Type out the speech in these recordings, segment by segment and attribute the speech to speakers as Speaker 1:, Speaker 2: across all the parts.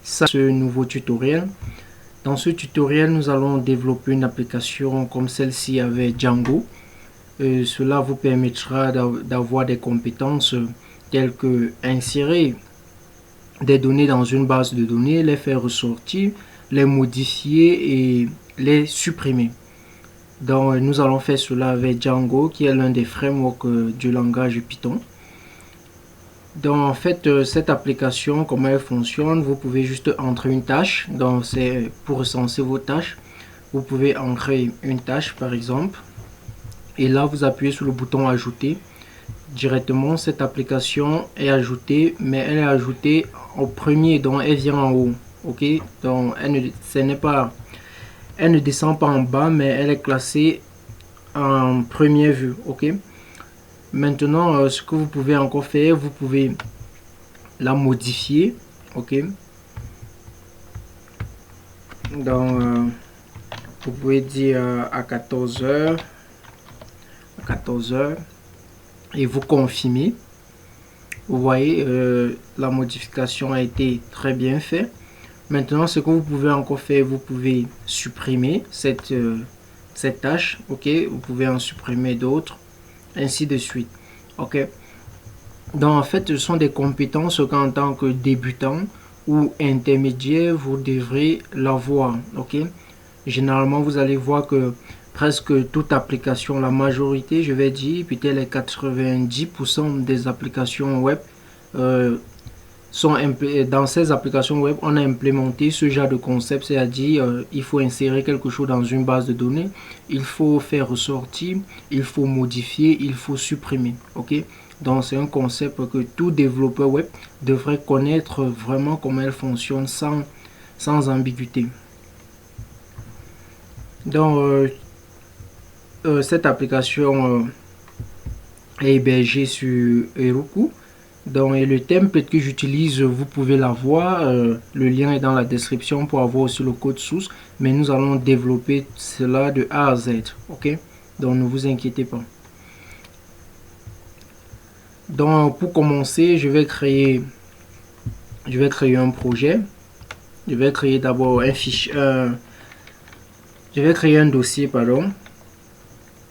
Speaker 1: ce nouveau tutoriel. Dans ce tutoriel, nous allons développer une application comme celle-ci avec Django. Cela vous permettra d'avoir des compétences telles que insérer des données dans une base de données, les faire ressortir, les modifier et les supprimer. Donc, nous allons faire cela avec Django, qui est l'un des frameworks du langage Python. Donc en fait, cette application, comment elle fonctionne, vous pouvez juste entrer une tâche. Donc c'est pour recenser vos tâches. Vous pouvez en créer une tâche par exemple. Et là, vous appuyez sur le bouton ajouter. Directement, cette application est ajoutée, mais elle est ajoutée au premier, donc elle vient en haut. Ok, donc elle ne descend pas en bas, mais elle est classée en première vue. Ok. Maintenant, ce que vous pouvez encore faire, vous pouvez la modifier. Ok. Donc, vous pouvez dire à 14 h, et vous confirmez. Vous voyez, la modification a été très bien faite. Maintenant, ce que vous pouvez encore faire, vous pouvez supprimer cette tâche. Ok. Vous pouvez en supprimer d'autres, ainsi de suite. Ok. Donc en fait, ce sont des compétences qu'en tant que débutant ou intermédiaire, vous devrez l'avoir. Ok. Généralement, vous allez voir que presque toute application, la majorité, je vais dire, peut-être les 90% des applications web dans ces applications web, on a implémenté ce genre de concept, c'est-à-dire il faut insérer quelque chose dans une base de données, il faut faire ressortir, il faut modifier, il faut supprimer. Ok. Donc c'est un concept que tout développeur web devrait connaître vraiment comment elle fonctionne sans ambiguïté. Donc cette application est hébergée sur Heroku. Donc et le template que j'utilise, vous pouvez l'avoir. Le lien est dans la description pour avoir aussi le code source. Mais nous allons développer cela de A à Z. Ok. Donc ne vous inquiétez pas. Donc pour commencer, je vais créer un projet. Je vais créer d'abord un fichier. Je vais créer un dossier, pardon.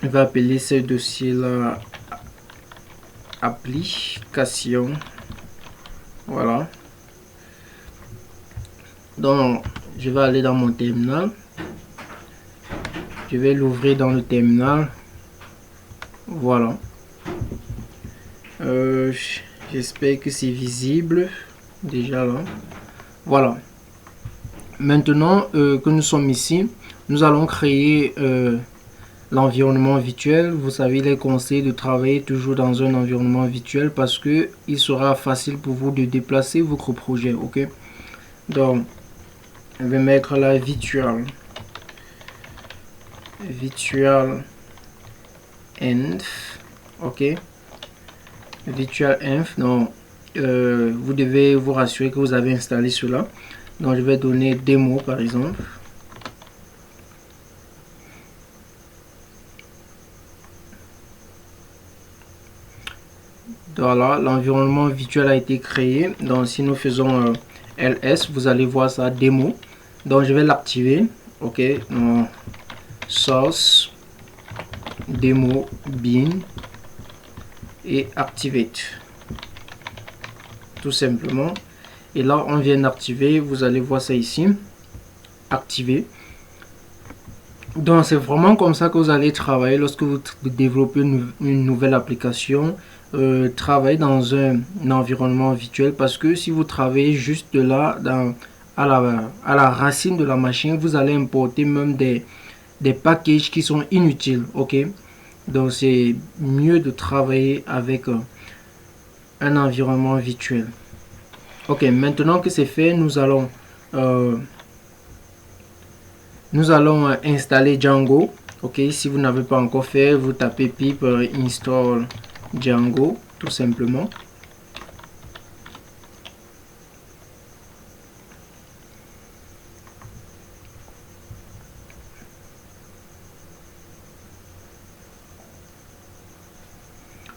Speaker 1: Je vais appeler ce dossier là application. Voilà. Donc je vais aller dans mon terminal. Je vais l'ouvrir dans le terminal. Voilà. J'espère que c'est visible déjà là. Voilà. Maintenant que nous sommes ici, nous allons créer l'environnement virtuel. Vous savez, il est conseillé de travailler toujours dans un environnement virtuel parce que il sera facile pour vous de déplacer votre projet. Ok. Donc je vais mettre la virtual env. Ok. Virtual env. Donc vous devez vous rassurer que vous avez installé cela. Donc je vais donner démo par exemple. Voilà, l'environnement virtuel a été créé. Donc si nous faisons ls, vous allez voir ça démo. Donc je vais l'activer. Ok. Donc, source démo bin et activate tout simplement. Et là on vient d'activer, vous allez voir ça ici, activer. Donc c'est vraiment comme ça que vous allez travailler lorsque vous développez une nouvelle application. Travailler dans un environnement virtuel, parce que si vous travaillez juste là à la racine de la machine, vous allez importer même des packages qui sont inutiles. Ok. Donc c'est mieux de travailler avec un environnement virtuel. Ok, maintenant que c'est fait, nous allons installer Django. Ok, si vous n'avez pas encore fait, vous tapez pip install Django tout simplement.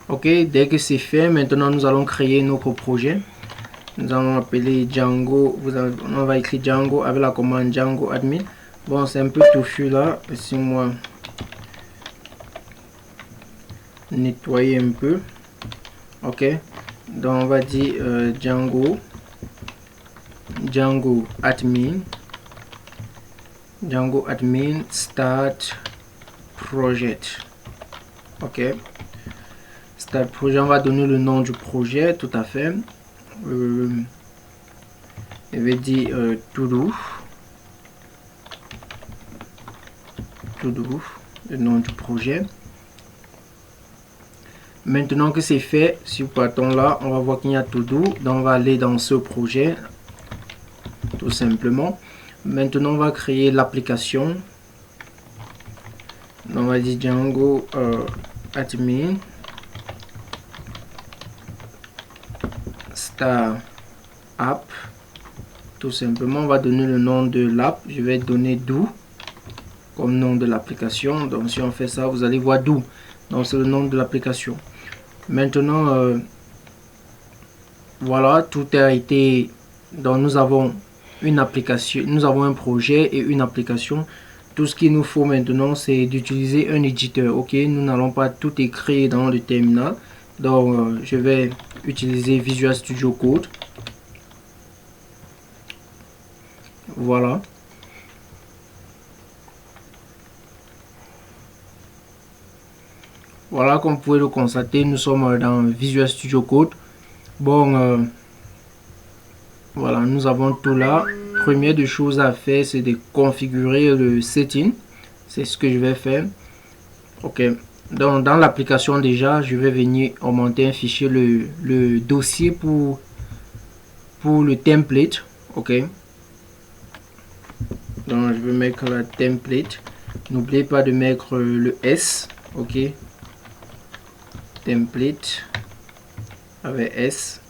Speaker 1: Ok, dès que c'est fait, maintenant nous allons créer notre projet. Nous allons appeler Django. On va écrire Django avec la commande Django admin. Bon, c'est un peu touffu là. Laissez-moi nettoyer un peu. Ok. Donc on va dire Django admin. Django admin start project. Ok. Start projet. On va donner le nom du projet. Tout à fait. Je vais dire to do, le nom du projet. Maintenant que c'est fait, si nous partons là, on va voir qu'il y a to do. Donc on va aller dans ce projet, tout simplement. Maintenant on va créer l'application. Donc on va dire Django admin start app. Tout simplement, on va donner le nom de l'app. Je vais donner do comme nom de l'application. Donc si on fait ça, vous allez voir do. Donc c'est le nom de l'application. Maintenant, voilà, tout a été. Donc nous avons une application, nous avons un projet et une application. Tout ce qu'il nous faut maintenant, c'est d'utiliser un éditeur. Ok, nous n'allons pas tout écrire dans le terminal. Donc je vais utiliser Visual Studio Code. Voilà. Voilà, comme vous pouvez le constater, nous sommes dans Visual Studio Code. Bon, voilà, nous avons tout là. Première des choses à faire, c'est de configurer le setting. C'est ce que je vais faire. Ok. Donc, dans l'application déjà, je vais venir augmenter un fichier, le dossier pour le template. Ok. Donc, je vais mettre la template. N'oubliez pas de mettre le S. Ok. Template avec S.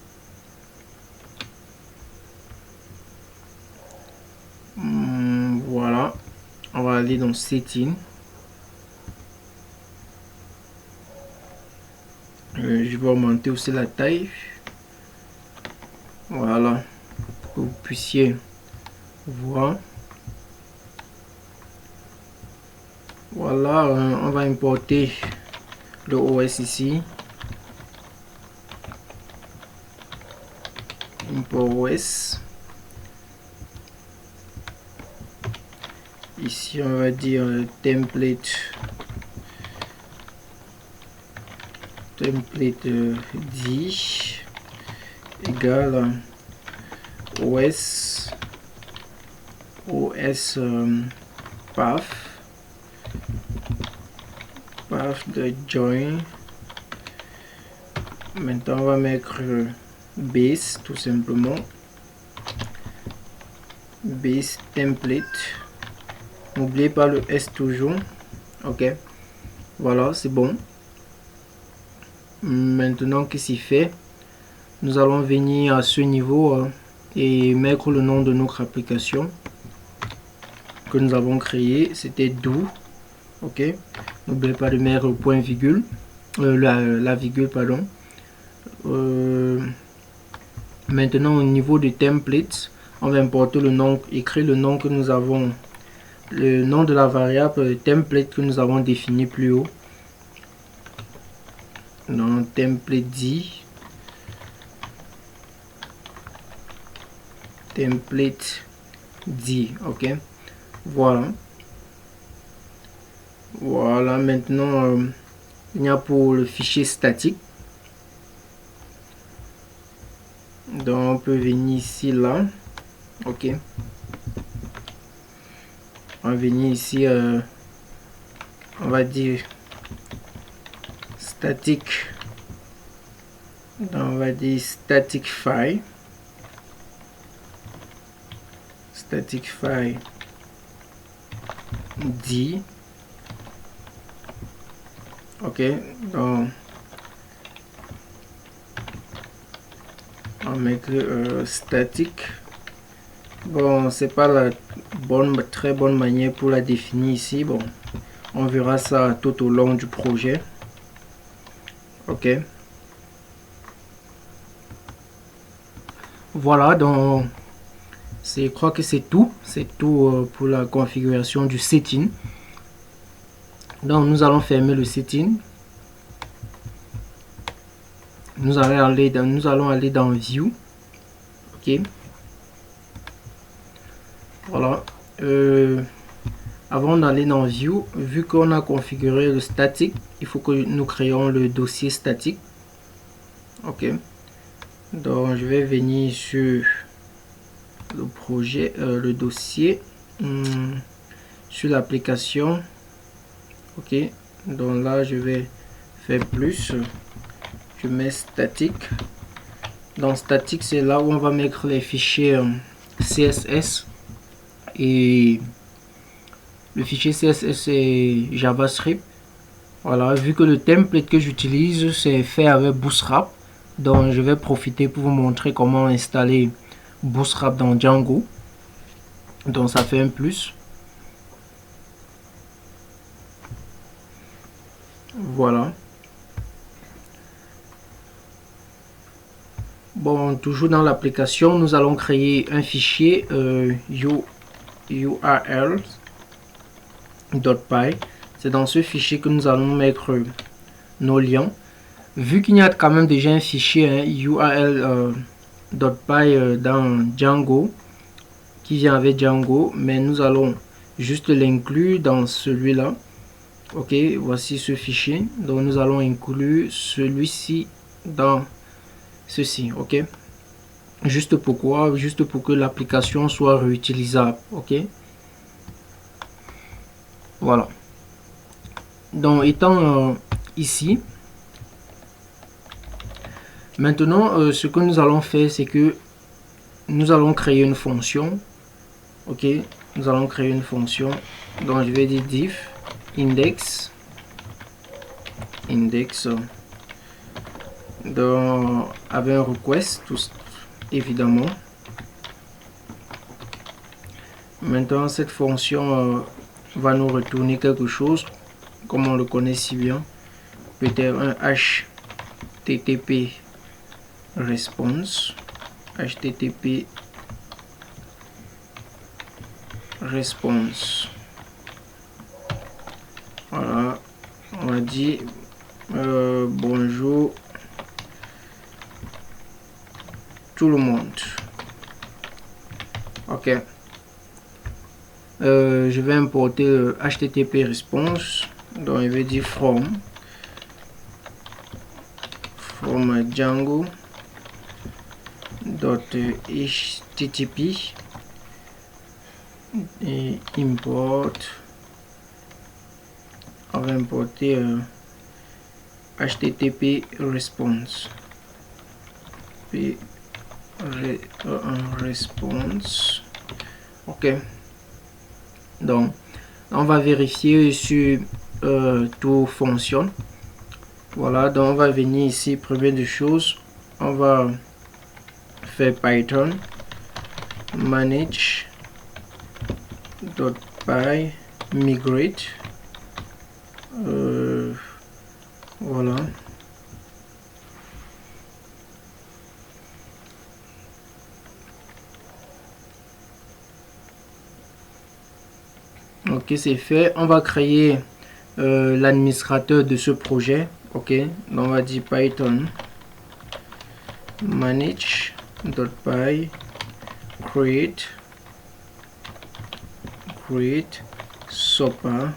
Speaker 1: Voilà. On va aller dans setting. Je vais augmenter aussi la taille. Voilà. Pour que vous puissiez voir. Voilà. On va importer le OS ici. Import OS. Ici, on va dire template 10 égale OS path de join. Maintenant, on va mettre base tout simplement. Base template. N'oubliez pas le S toujours. Ok. Voilà, c'est bon. Maintenant que c'est fait, nous allons venir à ce niveau et mettre le nom de notre application que nous avons créé. C'était do. Ok. N'oubliez pas de mettre le point virgule. La virgule, pardon. Maintenant, au niveau de template, on va importer le nom, écrire le nom que nous avons. Le nom de la variable template que nous avons défini plus haut. Dans template 10. Template 10. Ok. Voilà. Voilà. Maintenant, il y a pour le fichier statique. Donc, on peut venir ici, là. Ok. On va venir ici, on va dire static. Donc on va dire static file. Static file D. Ok. Donc on va mettre static. Bon, c'est pas la très bonne manière pour la définir ici. Bon, on verra ça tout au long du projet. Ok. Voilà, donc je crois que c'est tout. C'est tout pour la configuration du setting. Donc nous allons fermer le setting. Nous allons aller dans View. Ok. Voilà. Avant d'aller dans View, vu qu'on a configuré le statique, il faut que nous créions le dossier statique. Ok. Donc je vais venir sur le projet, le dossier, sur l'application. Ok. Donc là je vais faire plus. Je mets statique. Dans statique, c'est là où on va mettre les fichiers CSS et le fichier CSS et JavaScript. Voilà, vu que le template que j'utilise c'est fait avec Bootstrap, donc je vais profiter pour vous montrer comment installer Bootstrap dans Django. Donc ça fait un plus. Voilà. Bon, toujours dans l'application, nous allons créer un fichier url.py. C'est dans ce fichier que nous allons mettre nos liens. Vu qu'il y a quand même déjà un fichier url.py dans Django qui vient avec Django, mais nous allons juste l'inclure dans celui-là. Ok, voici ce fichier. Donc nous allons inclure celui-ci dans ceci. Ok, juste pourquoi? Juste pour que l'application soit réutilisable. Ok, voilà. Donc étant ici, maintenant ce que nous allons faire, c'est que nous allons créer une fonction. Ok, nous allons créer une fonction. Donc je vais dire div index donc avec un request évidemment. Maintenant cette fonction va nous retourner quelque chose comme on le connaît si bien, peut-être un http response. Voilà, on va dire bonjour tout le monde. Ok, je vais importer le http response, donc je vais dire from Django .http et import. On va importer http response response. Ok, donc on va vérifier si tout fonctionne. Voilà, donc on va venir ici, première des choses, on va faire Python manage.py migrate. Voilà. Ok, c'est fait. On va créer l'administrateur de ce projet. Ok, donc on va dire Python manage.py create sopa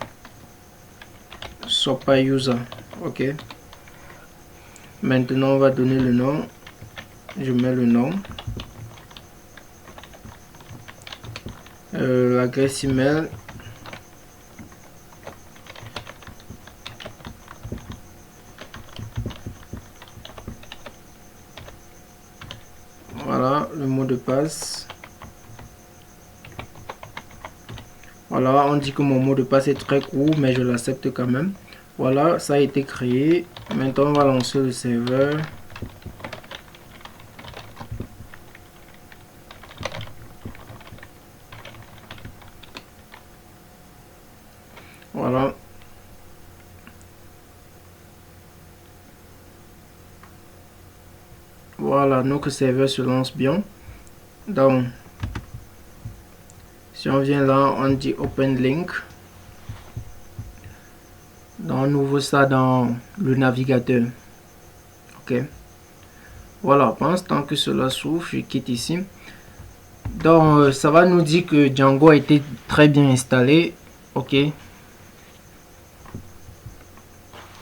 Speaker 1: user. Ok, maintenant on va donner le nom. Je mets le nom, l'adresse email, voilà, le mot de passe. Voilà, on dit que mon mot de passe est très court, mais je l'accepte quand même. Voilà, ça a été créé. Maintenant, on va lancer le serveur. Voilà. Voilà, notre serveur se lance bien. Donc, si on vient là, on dit Open Link. Donc, on ouvre ça dans le navigateur. Ok. Voilà, pendant ce temps que cela s'ouvre, je quitte ici. Donc, ça va nous dire que Django a été très bien installé. Ok.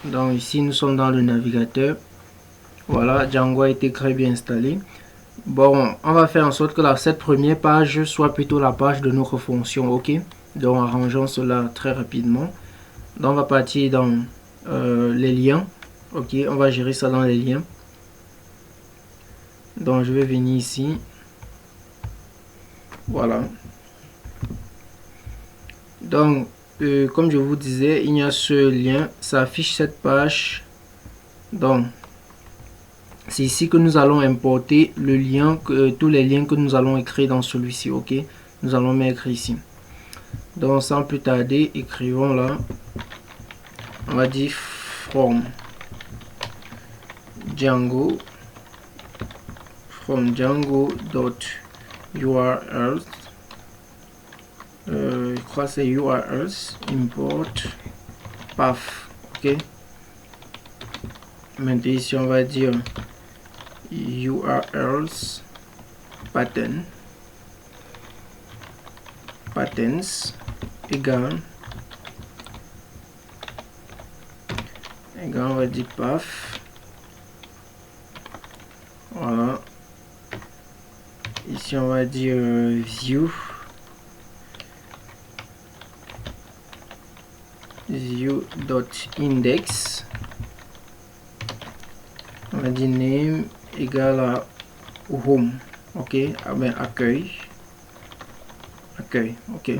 Speaker 1: Donc, ici, nous sommes dans le navigateur. Voilà, Django a été très bien installé. Bon, on va faire en sorte que cette première page soit plutôt la page de notre fonction. Ok. Donc, arrangeons cela très rapidement. Donc, on va partir dans les liens. Ok, on va gérer ça dans les liens. Donc, je vais venir ici. Voilà. Donc, comme je vous disais, il y a ce lien. Ça affiche cette page. Donc, c'est ici que nous allons importer le lien, tous les liens que nous allons écrire dans celui-ci. Ok, nous allons mettre ici. Donc, sans plus tarder, écrivons là. On va dire from Django. From Django.urls. Je crois que c'est URLs. Import path. Ok. Maintenant, ici, on va dire URLs pattern. Patterns égale. On va dire path. Voilà. Ici, on va dire view. View.index. On va dire name égale à home. Ok. Ah ben, accueil. Accueil. Ok.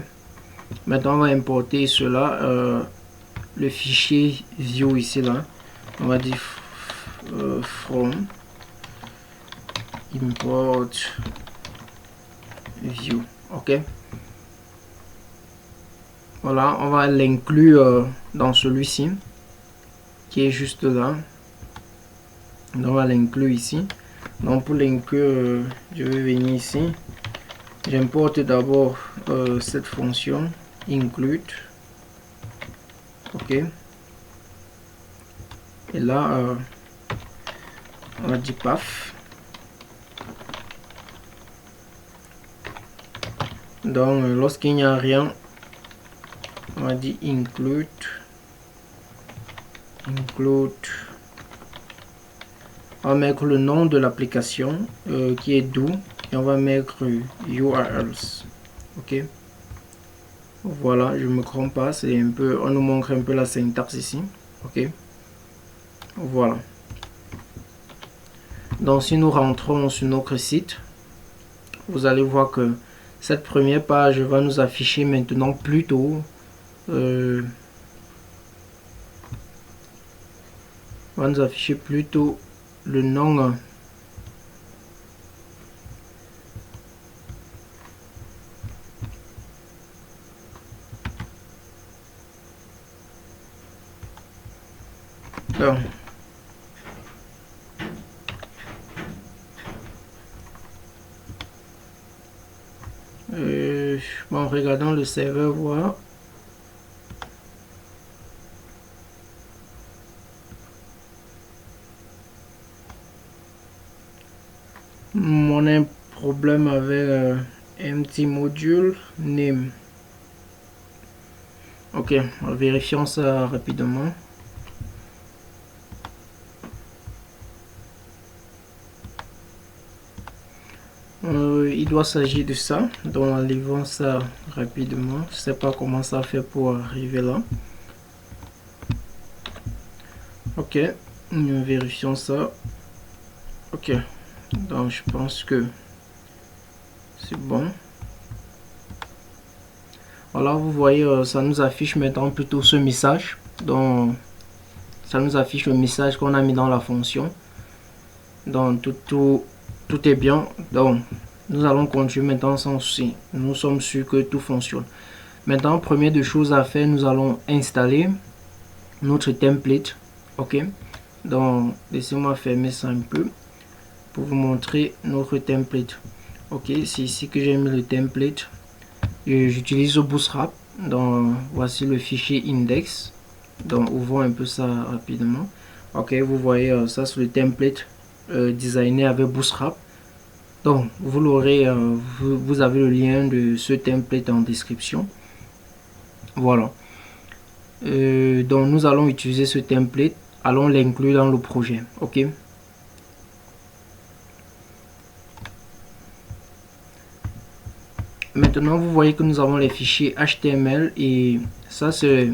Speaker 1: Maintenant, on va importer cela. Le fichier view ici là. On va dire from import view. Ok. Voilà, on va l'inclure dans celui-ci qui est juste là. Donc on va l'inclure ici. Donc pour l'inclure, je vais venir ici. J'importe d'abord cette fonction include. Ok. Et là, on va dire path. Donc lorsqu'il n'y a rien, on va dire include. On va mettre le nom de l'application qui est do et on va mettre URLs. Ok. Voilà, je me trompe pas, c'est un peu, on nous montre un peu la syntaxe ici. Ok. Voilà. Donc si nous rentrons sur notre site, vous allez voir que cette première page va nous afficher maintenant plutôt le nom donc, bon, regardons le serveur voir. On a un problème avec empty module name. Ok, vérifions ça rapidement. Il doit s'agir de ça, donc enlevons ça rapidement. Je sais pas comment ça fait pour arriver là. Ok, nous vérifions ça. Ok, donc je pense que c'est bon. Voilà, vous voyez, ça nous affiche maintenant plutôt ce message. Donc ça nous affiche le message qu'on a mis dans la fonction. Donc tout est bien. Donc nous allons continuer maintenant sans souci. Nous sommes sûrs que tout fonctionne. Maintenant, première des choses à faire, nous allons installer notre template. Ok. Donc laissez-moi fermer ça un peu pour vous montrer notre template. Ok, c'est ici que j'ai mis le template. J'utilise Bootstrap. Donc voici le fichier index. Donc ouvrons un peu ça rapidement. Ok, vous voyez ça c'est le template designé avec Bootstrap. Donc vous l'aurez, vous avez le lien de ce template en description. Voilà. Donc nous allons utiliser ce template, allons l'inclure dans le projet. Ok. Maintenant vous voyez que nous avons les fichiers HTML et ça c'est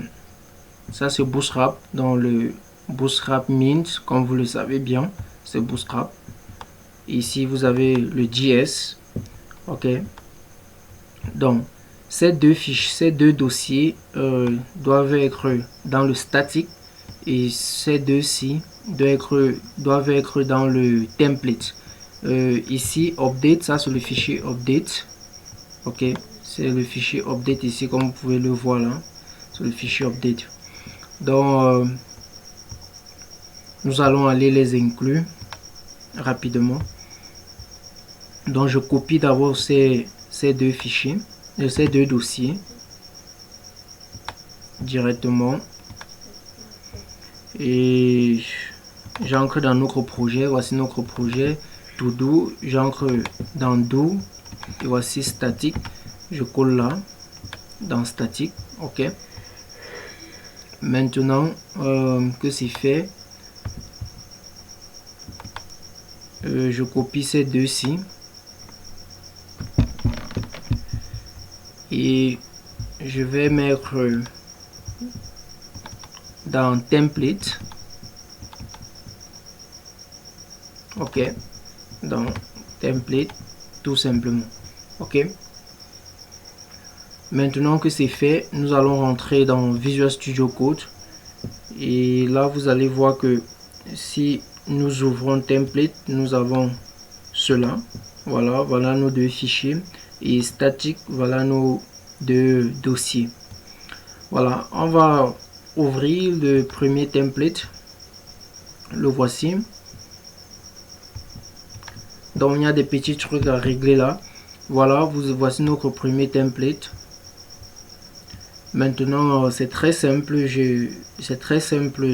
Speaker 1: Bootstrap dans le Bootstrap Mint, comme vous le savez bien, c'est Bootstrap. Ici vous avez le JS. Ok. Donc ces deux fiches, ces deux dossiers doivent être dans le statique et ces deux-ci doivent être dans le template. Ici update, ça c'est le fichier update. Ok, c'est le fichier update ici comme vous pouvez le voir là, c'est le fichier update. Donc nous allons aller les inclure rapidement. Donc je copie d'abord ces deux fichiers, ces deux dossiers directement et j'ancre dans notre projet. Voici notre projet to do, j'ancre dans do et voici statique, je colle là dans statique. Ok, maintenant que c'est fait, je copie ces deux-ci et je vais mettre dans template. Ok, dans template tout simplement. Ok, maintenant que c'est fait, nous allons rentrer dans Visual Studio Code et là vous allez voir que si nous ouvrons template, nous avons cela. Voilà nos deux fichiers et statique, voilà nos deux dossiers. Voilà, on va ouvrir le premier template. Le voici. Donc il y a des petits trucs à régler là. Voilà, voici notre premier template. Maintenant c'est très simple,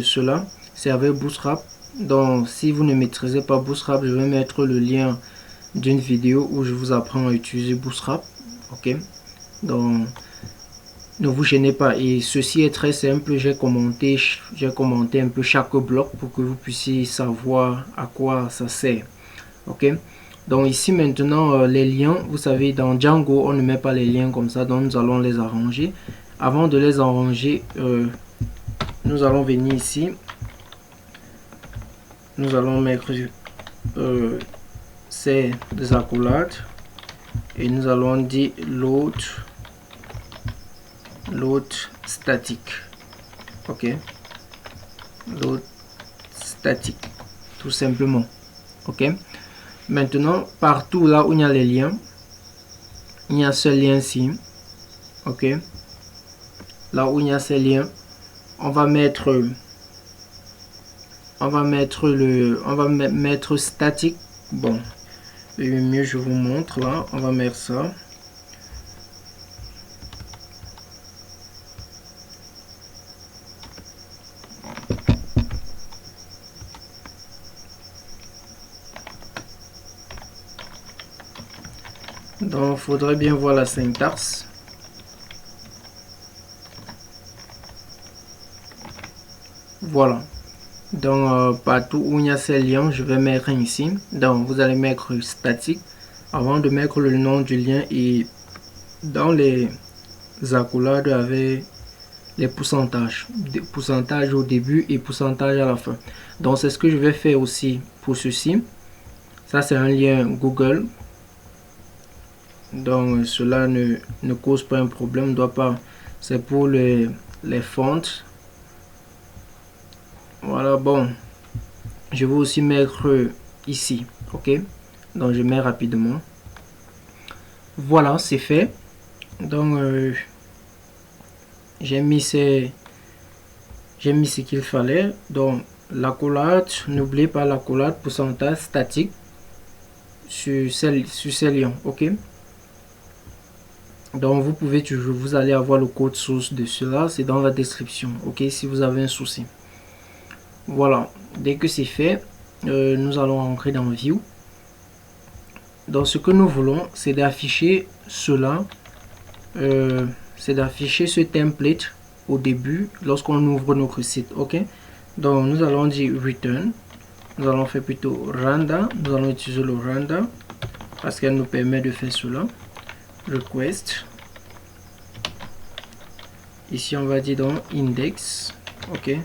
Speaker 1: cela c'est avec Bootstrap. Donc si vous ne maîtrisez pas Bootstrap, je vais mettre le lien d'une vidéo où je vous apprends à utiliser Bootstrap. Ok, donc ne vous gênez pas, et ceci est très simple. J'ai commenté un peu chaque bloc pour que vous puissiez savoir à quoi ça sert. Ok, donc ici maintenant les liens, vous savez dans Django on ne met pas les liens comme ça, donc nous allons les arranger. Avant de les arranger, nous allons venir ici, nous allons mettre ces accolades et nous allons dire load statique. Ok, load statique tout simplement. Ok, maintenant partout là où il y a les liens, il y a ce lien ci. Ok, là où il y a ces liens, on va mettre statique. Bon, mieux je vous montre là, on va mettre ça. Donc il faudrait bien voir la syntaxe. Voilà, donc partout où il y a ces liens, je vais mettre ici. Donc vous allez mettre statique avant de mettre le nom du lien, et dans les accolades avec les pourcentages au début et pourcentage à la fin. Donc c'est ce que je vais faire aussi pour ceci. Ça c'est un lien Google, donc cela ne cause pas un problème, doit pas, c'est pour les fontes. Voilà, bon, je vais aussi mettre ici. Ok, donc je mets rapidement. Voilà, c'est fait. Donc j'ai mis ce qu'il fallait. Donc l'accolade, n'oubliez pas l'accolade pourcentage statique. sur ces liens, ok. Donc vous pouvez toujours, vous allez avoir le code source de cela, c'est dans la description, ok, si vous avez un souci. Voilà, dès que c'est fait, nous allons rentrer dans View. Donc ce que nous voulons, c'est d'afficher cela, c'est d'afficher ce template au début lorsqu'on ouvre notre site, ok. Donc nous allons dire return, nous allons faire plutôt render, nous allons utiliser le render parce qu'elle nous permet de faire cela. Request, ici on va dire donc index, ok,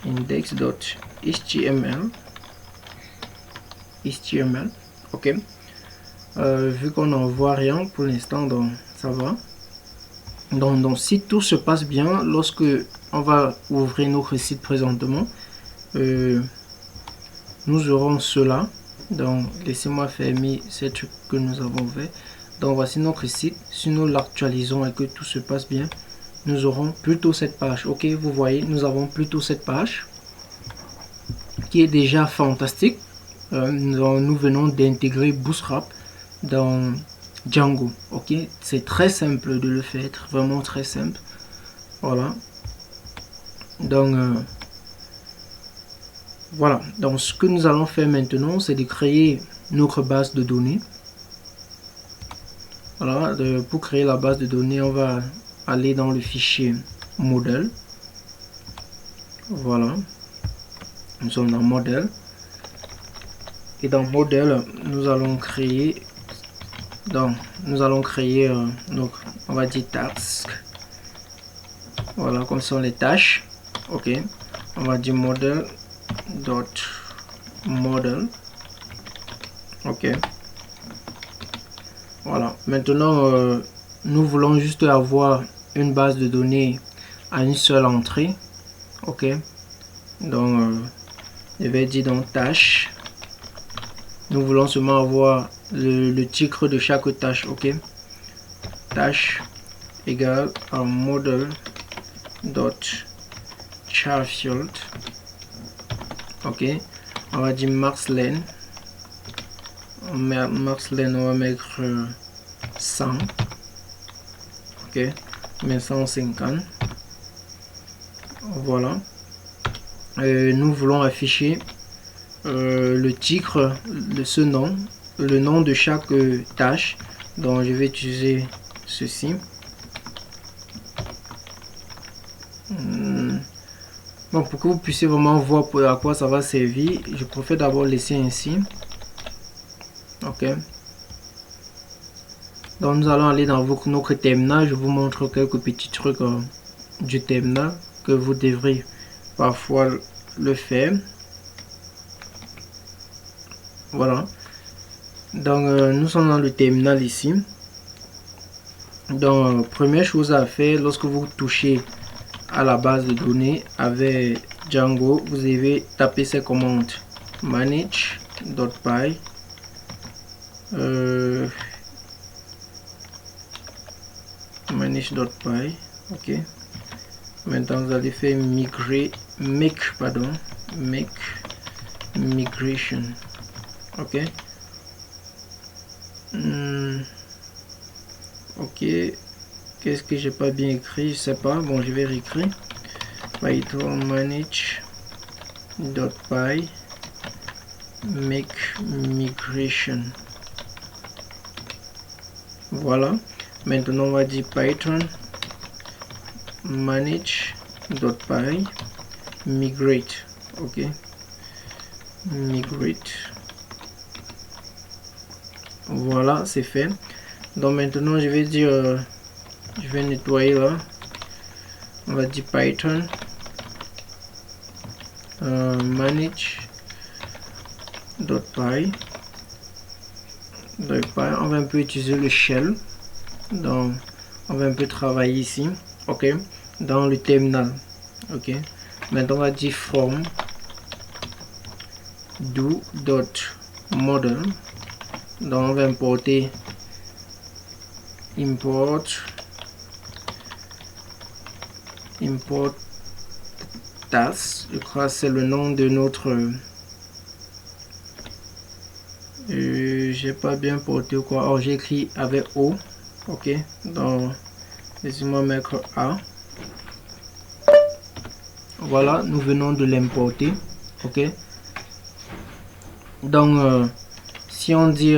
Speaker 1: index.html, ok. Vu qu'on n'en voit rien pour l'instant, donc ça va. Donc si tout se passe bien, lorsque on va ouvrir notre site présentement, nous aurons cela. Donc laissez-moi fermer ces trucs que nous avons fait. Donc voici notre site. Si nous l'actualisons et que tout se passe bien, nous aurons plutôt cette page. Ok, vous voyez, nous avons plutôt cette page qui est déjà fantastique. Nous venons d'intégrer Bootstrap dans Django. Ok, c'est très simple de le faire, vraiment très simple. Voilà. Donc voilà. Donc ce que nous allons faire maintenant, c'est de créer notre base de données. Voilà. Pour créer la base de données, on va aller dans le fichier modèle. Voilà. Nous sommes dans modèle. Et dans modèle, nous allons créer. Donc, nous allons créer donc, on va dire task. Voilà, comme sont les tâches. Ok. On va dire modèle dot model. Ok. Voilà. Maintenant, nous voulons juste avoir une base de données à une seule entrée. Ok. Donc, je vais dire donc tâche. Nous voulons seulement avoir le titre de chaque tâche. Ok. Tâche égale à model dot charfield. Ok. On va dire max len. Max len, on va mettre 100. Ok. Mais 150. Voilà. Nous voulons afficher le titre de ce nom, le nom de chaque tâche. Donc je vais utiliser ceci. Bon, pour que vous puissiez vraiment voir à quoi ça va servir, je préfère d'abord laisser ainsi. Ok. Donc nous allons aller dans notre terminal. Je vous montre quelques petits trucs du terminal que vous devrez parfois le faire. Voilà. Donc nous sommes dans le terminal ici. Donc première chose à faire lorsque vous touchez à la base de données avec Django, vous devez taper ces commandes manage.py manage.py. Ok. Maintenant vous allez faire make migration. Ok. Ok. Qu'est-ce que j'ai pas bien écrit? Je sais pas. Bon, je vais réécrire. Python manage.py make migration. Voilà. Maintenant on va dire Python manage.py migrate. Ok. Migrate. Voilà, c'est fait. Donc maintenant je vais dire je vais nettoyer là. On va dire Python manage.py. On va un peu utiliser le shell. Donc on va un peu travailler ici. Ok. Dans le terminal. Ok. Maintenant on va dire from do.model. Donc on va importer import task. Je crois que c'est le nom de notre J'ai pas bien porté ou quoi. Oh, j'ai écrit avec O. Ok. Donc, laissez-moi mettre A. Voilà, nous venons de l'importer. Ok. Donc, si on dit,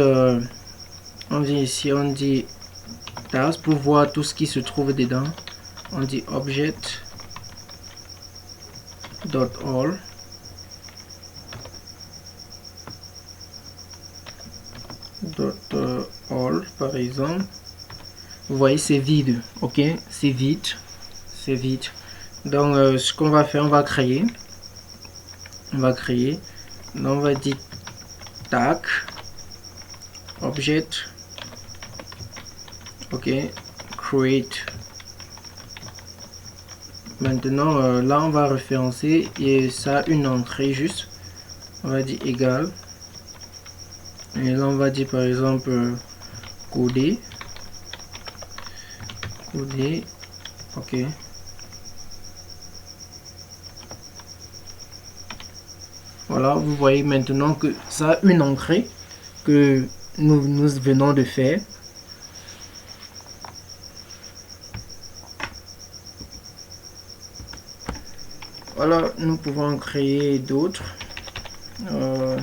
Speaker 1: on vient ici, on dit task pour voir tout ce qui se trouve dedans. On dit object dot all. All par exemple. Vous voyez, c'est vide. Ok, c'est vide. C'est vide. Donc, ce qu'on va faire, on va créer. Donc, on va dire tag object. Ok, create. Maintenant, là, on va référencer et ça a une entrée juste. On va dire égal. Et là, on va dire par exemple coder. Ok. Voilà, vous voyez maintenant que ça a une entrée que nous venons de faire. Voilà, nous pouvons créer d'autres. Je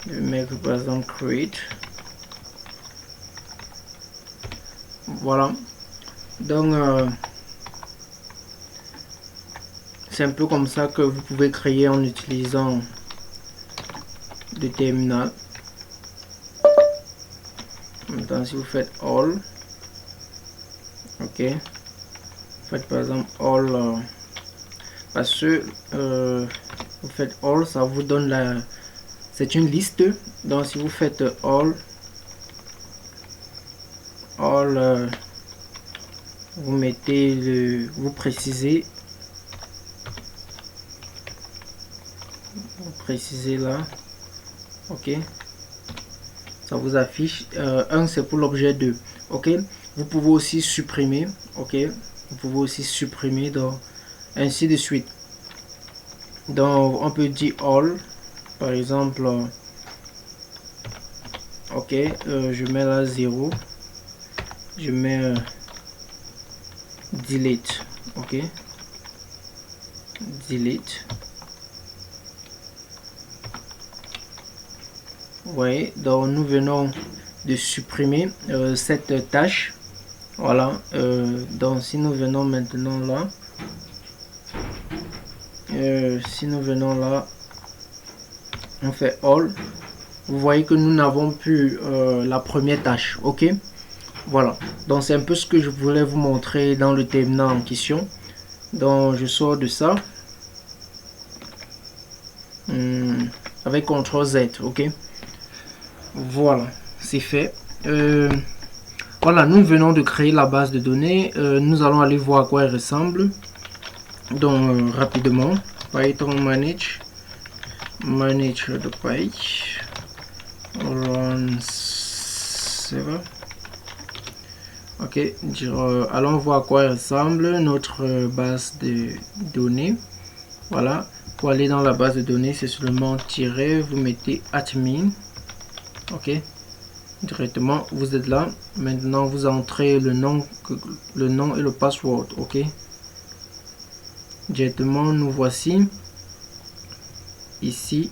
Speaker 1: vais mettre par exemple create. Voilà. Donc, c'est un peu comme ça que vous pouvez créer en utilisant le terminal. Maintenant, si vous faites all, ok, vous faites par exemple all, parce que vous faites all, ça vous donne la, c'est une liste. Donc, si vous faites all, vous mettez le, vous précisez là, ok, ça vous affiche. Un c'est pour l'objet 2, ok. Vous pouvez aussi supprimer, ok, vous pouvez aussi supprimer, donc ainsi de suite. Donc on peut dire all par exemple, ok, je mets là 0, je mets delete, ok, delete. Oui, donc nous venons de supprimer cette tâche. Voilà, donc si nous venons maintenant là, on fait all. Vous voyez que nous n'avons plus la première tâche, ok. Voilà, donc c'est un peu ce que je voulais vous montrer dans le terminal en question. Donc je sors de ça avec CTRL Z, ok. Voilà, c'est fait. Voilà, nous venons de créer la base de données. Nous allons aller voir à quoi elle ressemble. Donc rapidement, Python manage the page, run server. Ok, allons voir à quoi elle ressemble notre base de données. Voilà, pour aller dans la base de données, c'est seulement tirer, vous mettez admin. Ok, directement vous êtes là. Maintenant vous entrez le nom et le password. Ok, directement nous voici ici.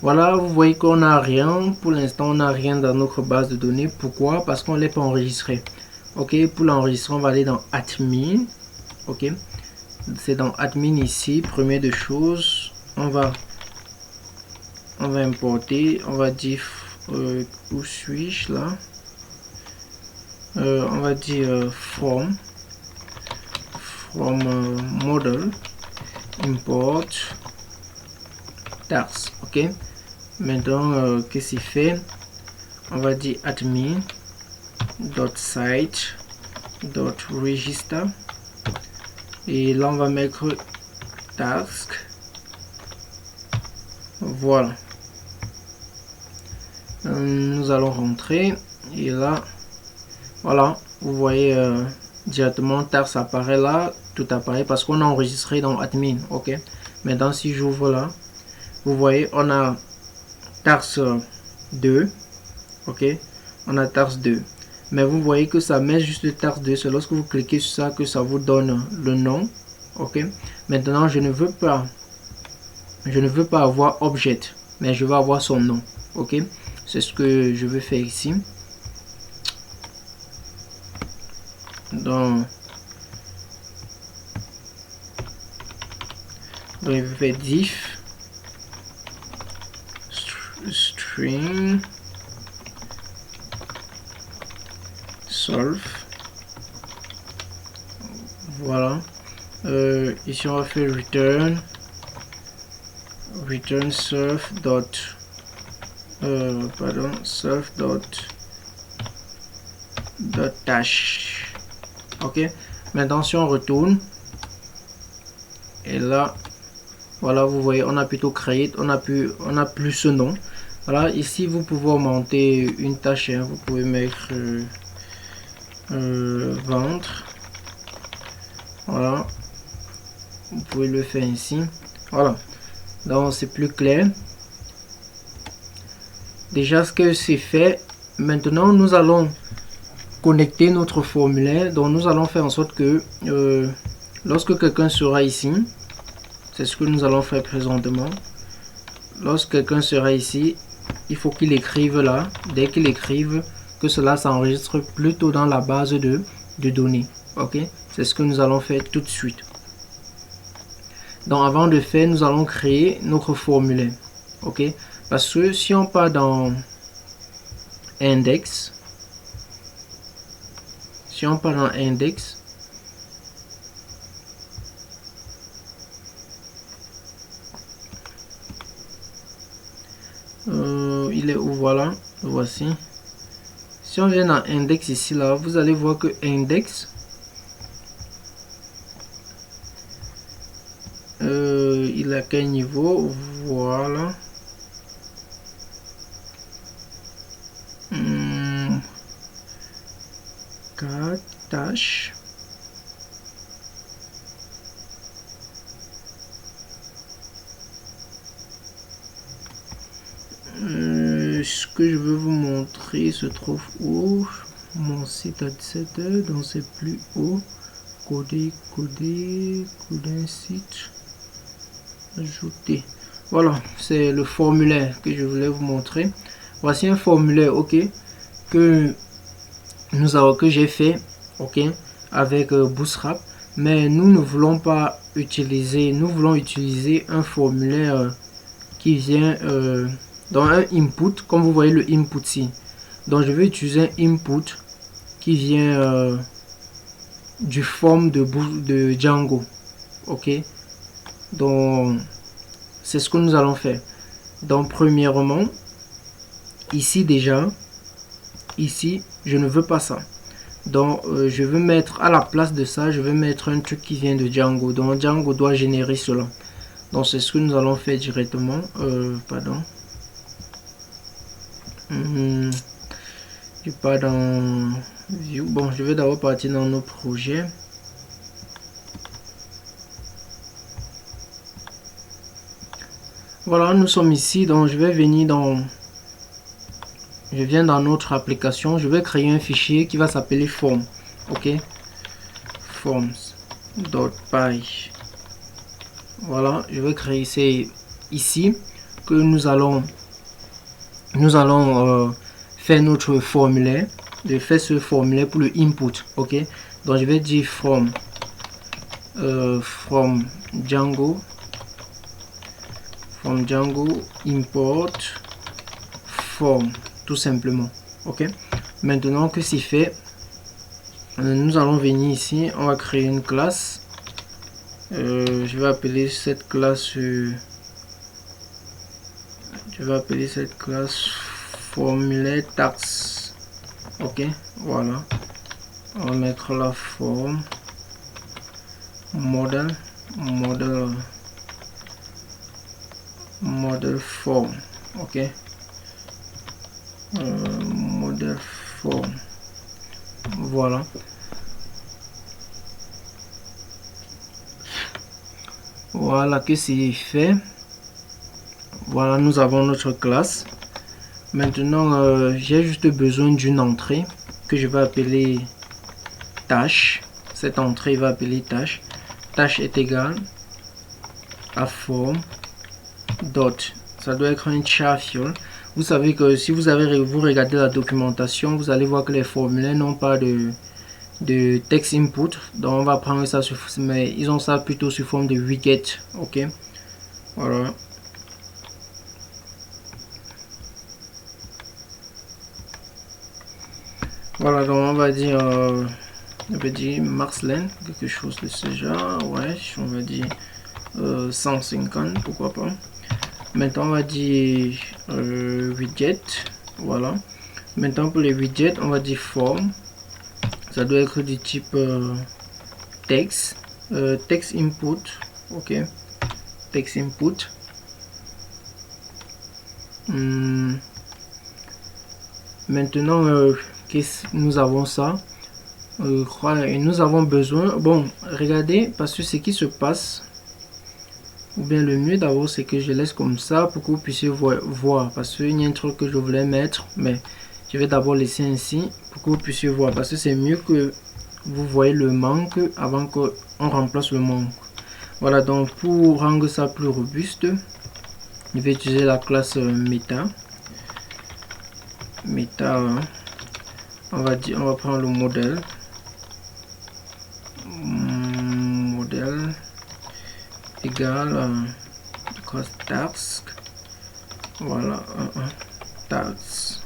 Speaker 1: Voilà, vous voyez qu'on n'a rien pour l'instant, on n'a rien dans notre base de données. Pourquoi? Parce qu'on ne l'a pas enregistré. Ok, pour l'enregistrer on va aller dans admin. Ok, c'est dans admin ici. Première de choses, on va importer, on va dire où suis-je là, on va dire from model import task. Ok, maintenant qu'est-ce qu'il fait? On va dire admin .site .register et là on va mettre task. Voilà, nous allons rentrer et là voilà, vous voyez directement task apparaît là, tout apparaît parce qu'on a enregistré dans admin. Ok, maintenant si j'ouvre là, vous voyez on a tarse 2. Ok, on a tarse 2. Mais vous voyez que ça met juste le tarse 2. C'est lorsque vous cliquez sur ça que ça vous donne le nom. Ok, maintenant je ne veux pas avoir object, mais je veux avoir son nom. Ok, c'est ce que je vais faire ici. Donc je vais faire diff string solve. Voilà. Ici on va faire return surf dot surf dot dash. Ok, maintenant si on retourne, et là voilà, vous voyez, on a plutôt créé, on a plus ce nom. Voilà, ici vous pouvez augmenter une tâche, hein. Vous pouvez mettre ventre. Voilà, vous pouvez le faire ici. Voilà, donc c'est plus clair. Déjà ce que c'est fait, maintenant nous allons connecter notre formulaire. Donc nous allons faire en sorte que lorsque quelqu'un sera ici, c'est ce que nous allons faire présentement. Lorsque quelqu'un sera ici, il faut qu'il écrive là. Dès qu'il écrive, que cela s'enregistre plutôt dans la base de données. Ok, c'est ce que nous allons faire tout de suite. Donc avant de faire, nous allons créer notre formulaire. Ok, parce que si on part dans index, il est où? Voilà, voici. Si on vient dans index ici là, vous allez voir que index il a quel niveau? Voilà. 4 tâches. Ce que je veux vous montrer se trouve où? Mon site à 17h, donc c'est plus haut. Coder un site, ajouter. Voilà, c'est le formulaire que je voulais vous montrer. Voici un formulaire, ok, que j'ai fait, ok, avec Bootstrap, mais nous ne voulons pas utiliser, nous voulons utiliser un formulaire qui vient dans un input, comme vous voyez le input ici. Donc je vais utiliser un input qui vient du form de Django. Ok, donc c'est ce que nous allons faire. Donc premièrement, ici déjà, ici je ne veux pas ça. Donc je veux mettre à la place de ça, je vais mettre un truc qui vient de Django. Donc Django doit générer cela. Donc c'est ce que nous allons faire directement. Pardon. Je pars dans View. Bon, je vais d'abord partir dans nos projets. Voilà, nous sommes ici. Donc je vais venir dans... Je viens dans notre application. Je vais créer un fichier qui va s'appeler form. Ok. Forms.py. Voilà, je vais créer. C'est ici que nous allons faire notre formulaire. Je fais ce formulaire pour le input. Ok, donc je vais dire from Django import form, tout simplement. Ok, maintenant que c'est fait, nous allons venir ici, on va créer une classe. Je vais appeler cette classe formulaire tax. Ok, voilà, on va mettre la forme model form. Ok, model form. Voilà, voilà que c'est fait. Voilà, nous avons notre classe. Maintenant, j'ai juste besoin d'une entrée que je vais appeler tâche. Cette entrée va appeler tâche. Tâche est égale à form dot. Ça doit être un char field. Vous savez que si vous regardez la documentation, vous allez voir que les formulaires n'ont pas de text input. Donc on va prendre ça sur, mais ils ont ça plutôt sous forme de widget. Ok, voilà. Voilà, donc on va dire Marslen, quelque chose de ce genre. Ouais, on va dire 150, pourquoi pas. Maintenant on va dire widget. Voilà. Maintenant pour les widgets, on va dire form. Ça doit être du type text, text input. Ok, text input. Maintenant, nous avons ça. Et nous avons besoin. Bon, regardez, parce que ce qui se passe, ou bien le mieux d'abord, c'est que je laisse comme ça pour que vous puissiez voir. Parce qu'il y a un truc que je voulais mettre, mais je vais d'abord laisser ainsi pour que vous puissiez voir. Parce que c'est mieux que vous voyez le manque avant qu'on remplace le manque. Voilà, donc pour rendre ça plus robuste, je vais utiliser la classe meta. Meta, on va prendre le modèle. Modèle égal task. Voilà, task.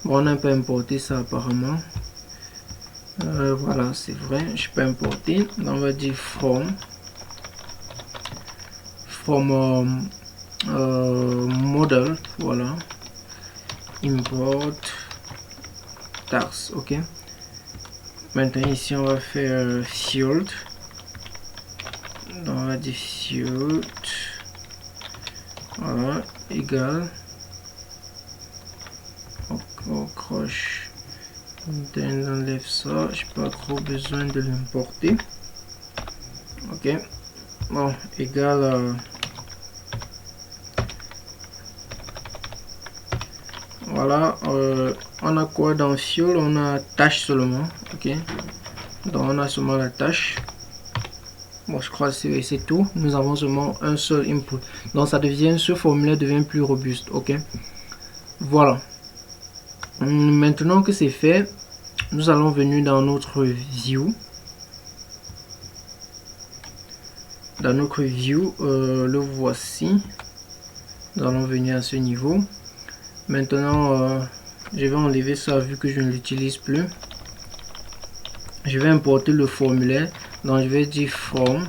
Speaker 1: Bon, on a pas importé ça apparemment. Voilà, c'est vrai, je peux importer. On va dire from model. Voilà, import task. Ok, maintenant ici on va faire field. Donc on va dire field, voilà, égal, on croche, on enlève ça, j'ai pas trop besoin de l'importer. Ok, bon, égal voilà, on a quoi dans field? On a tâche seulement. Ok, donc on a seulement la tâche. Bon, je crois que c'est tout. Nous avons seulement un seul input. Donc ça devient, ce formulaire devient plus robuste. Ok, voilà. Maintenant que c'est fait, nous allons venir dans notre view. Dans notre view, le voici. Nous allons venir à ce niveau. Maintenant, je vais enlever ça vu que je ne l'utilise plus. Je vais importer le formulaire. Donc je vais dire form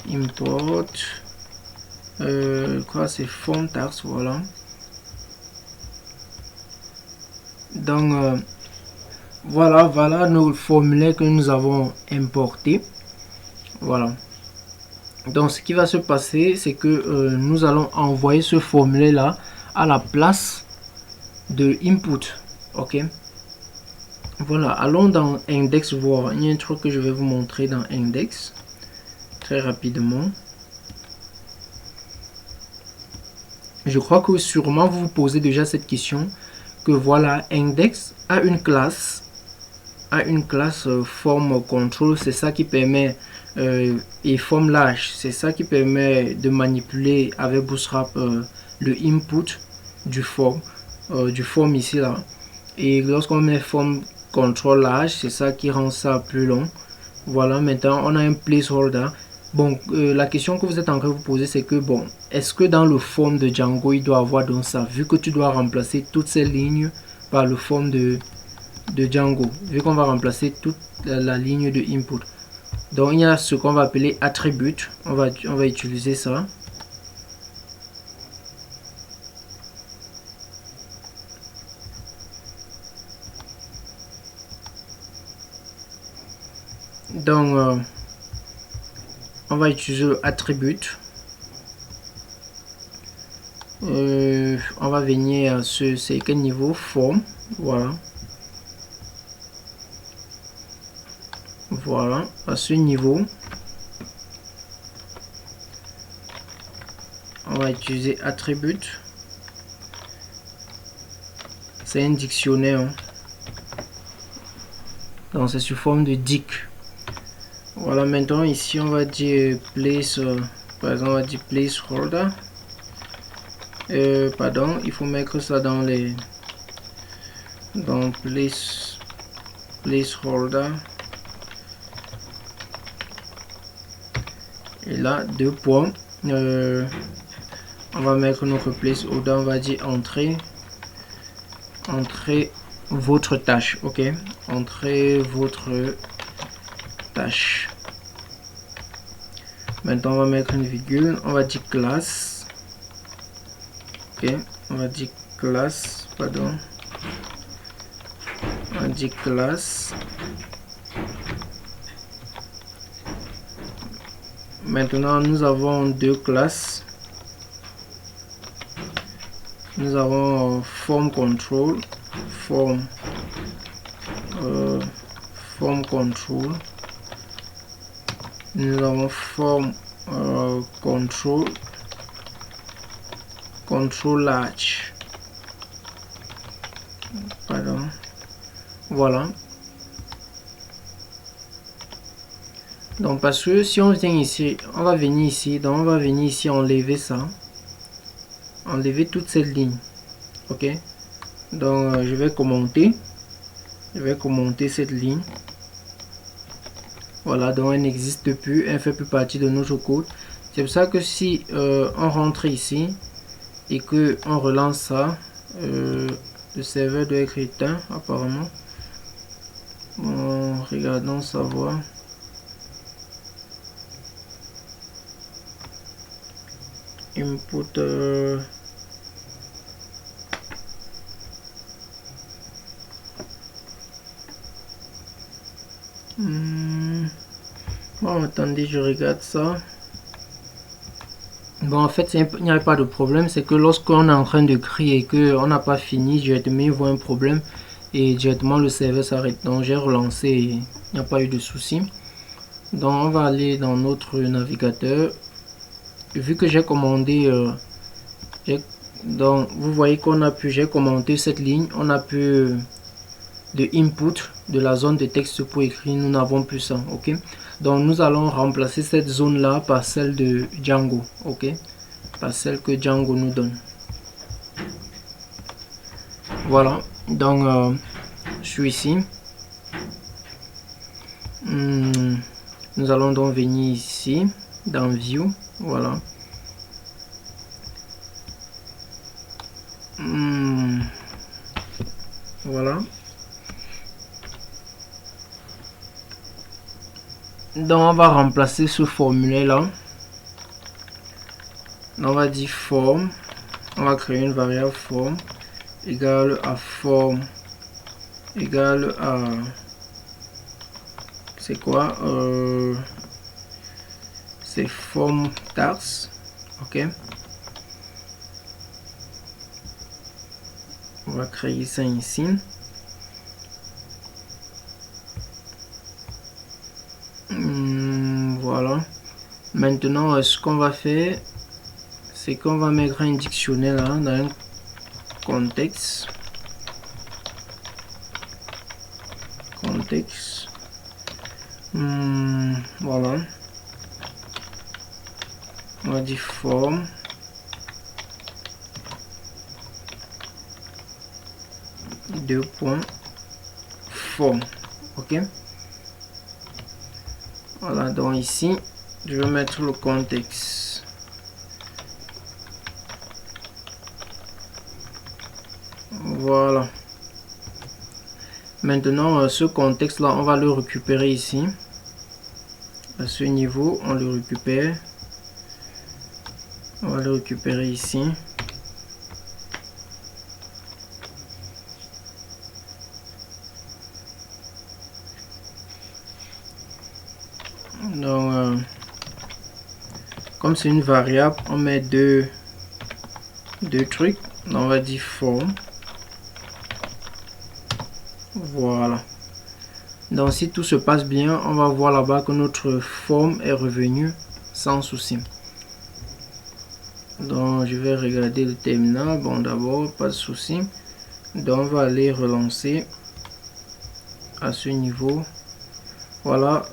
Speaker 1: import quoi, c'est form task. Voilà, donc voilà nos formulaires que nous avons importés. Voilà, donc ce qui va se passer, c'est que nous allons envoyer ce formulaire là à la place de input. Ok, voilà, allons dans index voir. Il y a un truc que je vais vous montrer dans index très rapidement. Je crois que sûrement vous vous posez déjà cette question, que voilà, index a une classe form control. C'est ça qui permet et form large, c'est ça qui permet de manipuler avec Bootstrap le input du form ici là. Et lorsqu'on met form control large, c'est ça qui rend ça plus long. Voilà, maintenant on a un placeholder. Bon, la question que vous êtes en train de vous poser, c'est que bon, est-ce que dans le form de Django, il doit avoir donc ça, vu que tu dois remplacer toutes ces lignes par le form de Django, vu qu'on va remplacer toute la ligne de input. Donc il y a ce qu'on va appeler attribute. On va utiliser ça. Donc on va utiliser attribute. On va venir à c'est quel niveau? Form. Voilà. Voilà, à ce niveau, on va utiliser attribute. C'est un dictionnaire, hein. Donc c'est sous forme de dic. Voilà, maintenant ici on va dire place, par exemple on va dire placeholder. Pardon, il faut mettre ça dans les placeholder. Et là, 2 points. On va mettre notre placeholder, on va dire entrée votre tâche. Ok, entrez votre tâche. Maintenant on va mettre une virgule, on va dire classe. Ok, on va dire classe, pardon, on va dire classe. Maintenant nous avons deux classes. Nous avons form control, form control. Nous avons form control large. Pardon. Voilà. Donc parce que si on vient ici, on va venir ici, donc on va venir ici enlever ça, enlever toute cette ligne. Ok. Donc je vais commenter cette ligne. Voilà, donc elle n'existe plus, elle ne fait plus partie de notre code. C'est pour ça que si on rentre ici et que on relance ça, le serveur doit être éteint apparemment. Bon, regardons savoir. Input bon, attendez, je regarde ça. Bon, en fait, il n'y a pas de problème. C'est que lorsqu'on est en train de créer et qu'on n'a pas fini, directement il voit un problème et directement le serveur s'arrête. Donc j'ai relancé et il n'y a pas eu de souci. Donc on va aller dans notre navigateur. Vu que j'ai commandé, donc vous voyez qu'on a pu, j'ai commandé cette ligne, on a pu de input de la zone de texte pour écrire, nous n'avons plus ça. Ok, donc nous allons remplacer cette zone là par celle de Django. Ok, par celle que Django nous donne. Voilà, donc je suis ici. Nous allons donc venir ici dans View. Voilà. Voilà. Donc on va remplacer ce formulaire là. On va dire form. On va créer une variable form égale à form égale à, c'est quoi, c'est form tags. Ok, on va créer ça ici. Voilà. Maintenant ce qu'on va faire, c'est qu'on va mettre un dictionnaire là dans un contexte. Voilà, on va dire form deux points form. Ok, voilà, donc ici je vais mettre le contexte. Voilà. Maintenant ce contexte là on va le récupérer ici. À ce niveau on le récupère. On va le récupérer ici. Donc comme c'est une variable, on met deux trucs. Donc, on va dire form. Voilà. Donc si tout se passe bien, on va voir là-bas que notre forme est revenue sans souci. Donc je vais regarder le terminal. Bon, d'abord, pas de souci. Donc on va aller relancer à ce niveau. Voilà,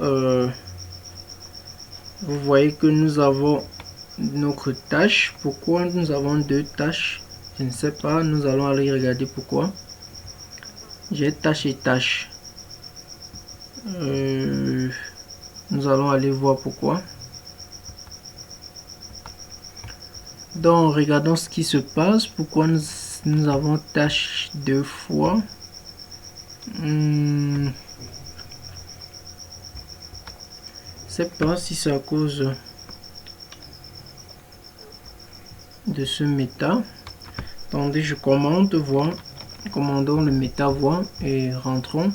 Speaker 1: vous voyez que nous avons notre tâche. Pourquoi nous avons deux tâches? Je ne sais pas. Nous allons aller regarder pourquoi. J'ai tâche et tâche. Nous allons aller voir pourquoi. Donc regardons ce qui se passe. Pourquoi nous avons tâche deux fois. Je sais pas si c'est à cause de ce méta. Attendez, je commande voir. Commandons le méta voix et rentrons.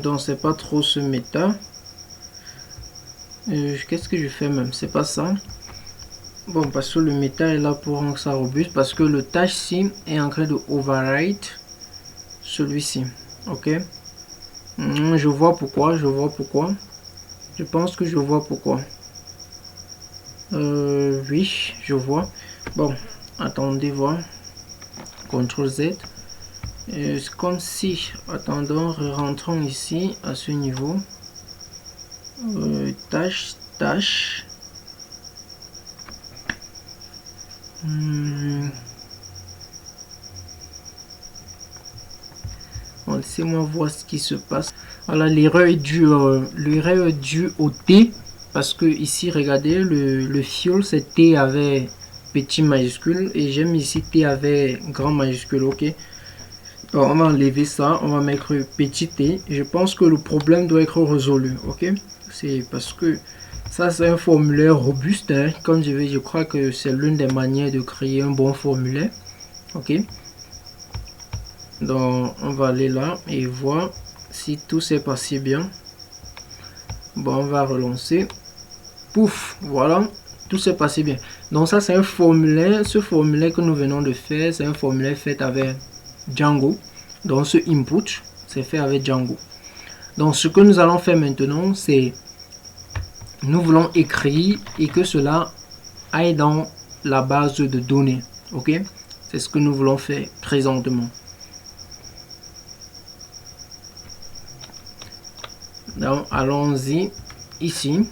Speaker 1: Donc c'est pas trop ce méta. Qu'est-ce que je fais même? C'est pas ça. Bon, parce que le méta est là pour rendre ça robuste. Parce que le tâche-ci est en train de override celui-ci. Ok. Je vois pourquoi. Je pense que je vois pourquoi. Oui, je vois. Bon, attendez voir. CTRL Z. C'est comme si, attendons, rentrons ici à ce niveau. Tâche. Bon, laissez-moi voir ce qui se passe. Voilà, l'erreur est due au T. Parce que ici, regardez, le fiol, c'est T avec petit majuscule. Et j'aime ici T avec grand majuscule, ok. Donc, on va enlever ça, on va mettre petit t. Je pense que le problème doit être résolu, ok. C'est parce que ça c'est un formulaire robuste, hein. Comme je crois que c'est l'une des manières de créer un bon formulaire, ok. Donc on va aller là et voir si tout s'est passé bien. Bon, on va relancer. Pouf, voilà, tout s'est passé bien. Donc ça c'est un formulaire, ce formulaire que nous venons de faire, c'est un formulaire fait avec Django. Donc ce input, c'est fait avec Django. Donc ce que nous allons faire maintenant, c'est nous voulons écrire et que cela aille dans la base de données. Ok, c'est ce que nous voulons faire présentement. Donc allons-y ici.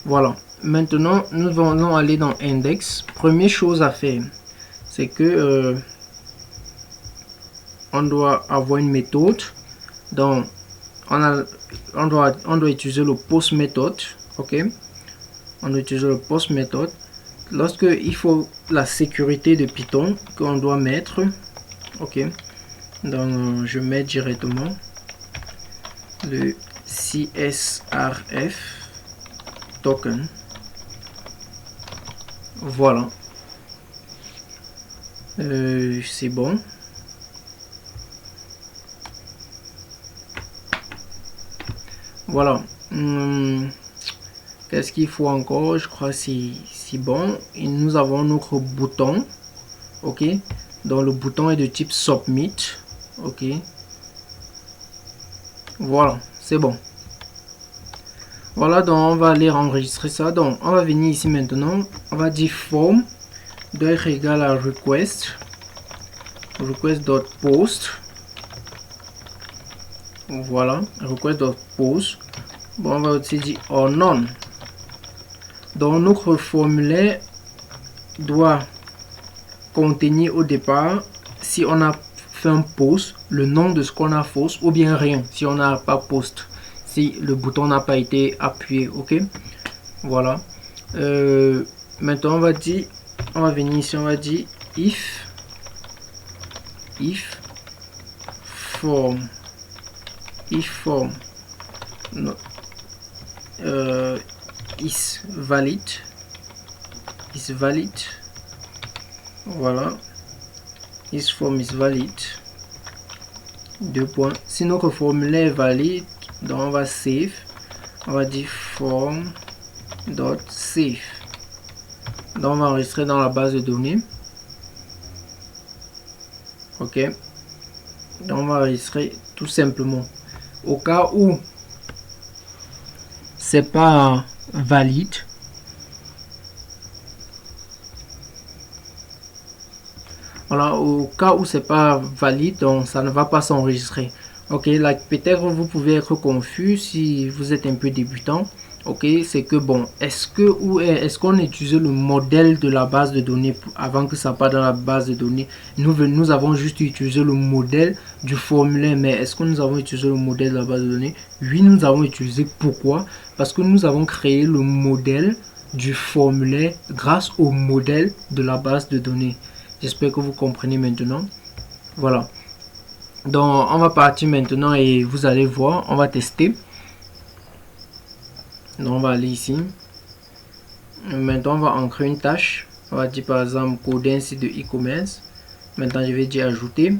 Speaker 1: Voilà. Maintenant, nous allons aller dans index. Première chose à faire, c'est que on doit avoir une méthode. Donc, on doit utiliser le post méthode. Ok. On doit utiliser le post méthode. Lorsque il faut la sécurité de Python qu'on doit mettre. Ok. Donc, je mets directement le CSRF token. Voilà. C'est bon. Voilà. Qu'est-ce qu'il faut encore? Je crois que c'est bon. Et nous avons notre bouton. Ok. Donc le bouton est de type submit. Ok. Voilà. C'est bon. Voilà, donc on va aller enregistrer ça. Donc on va venir ici maintenant. On va dire form doit être égal à request. Request.post. Voilà. Request.post. Bon, on va aussi dire or none. Donc notre formulaire doit contenir au départ, si on a fait un post, le nom de ce qu'on a post, ou bien rien si on n'a pas post, si le bouton n'a pas été appuyé. Ok, voilà. Maintenant on va dire, on va venir ici, on va dire if form no, is valid. Voilà, is form is valid. Deux points. Si notre formulaire est valide, donc on va save. on va dire form.save. Donc on va enregistrer dans la base de données. Ok, donc on va enregistrer tout simplement. Au cas où c'est pas valide, voilà, au cas où c'est pas valide, donc ça ne va pas s'enregistrer. Ok, là peut-être vous pouvez être confus si vous êtes un peu débutant. Ok, c'est que bon, est-ce qu'on utilise le modèle de la base de données avant que ça parte dans la base de données? Nous avons juste utilisé le modèle du formulaire, mais est-ce que nous avons utilisé le modèle de la base de données? Oui, nous avons utilisé. Pourquoi? Parce que nous avons créé le modèle du formulaire grâce au modèle de la base de données. J'espère que vous comprenez maintenant. Voilà. Donc, on va partir maintenant et vous allez voir, on va tester. Donc, on va aller ici. Maintenant, on va ancrer une tâche. On va dire par exemple coder un site de e-commerce. Maintenant, je vais dire ajouter.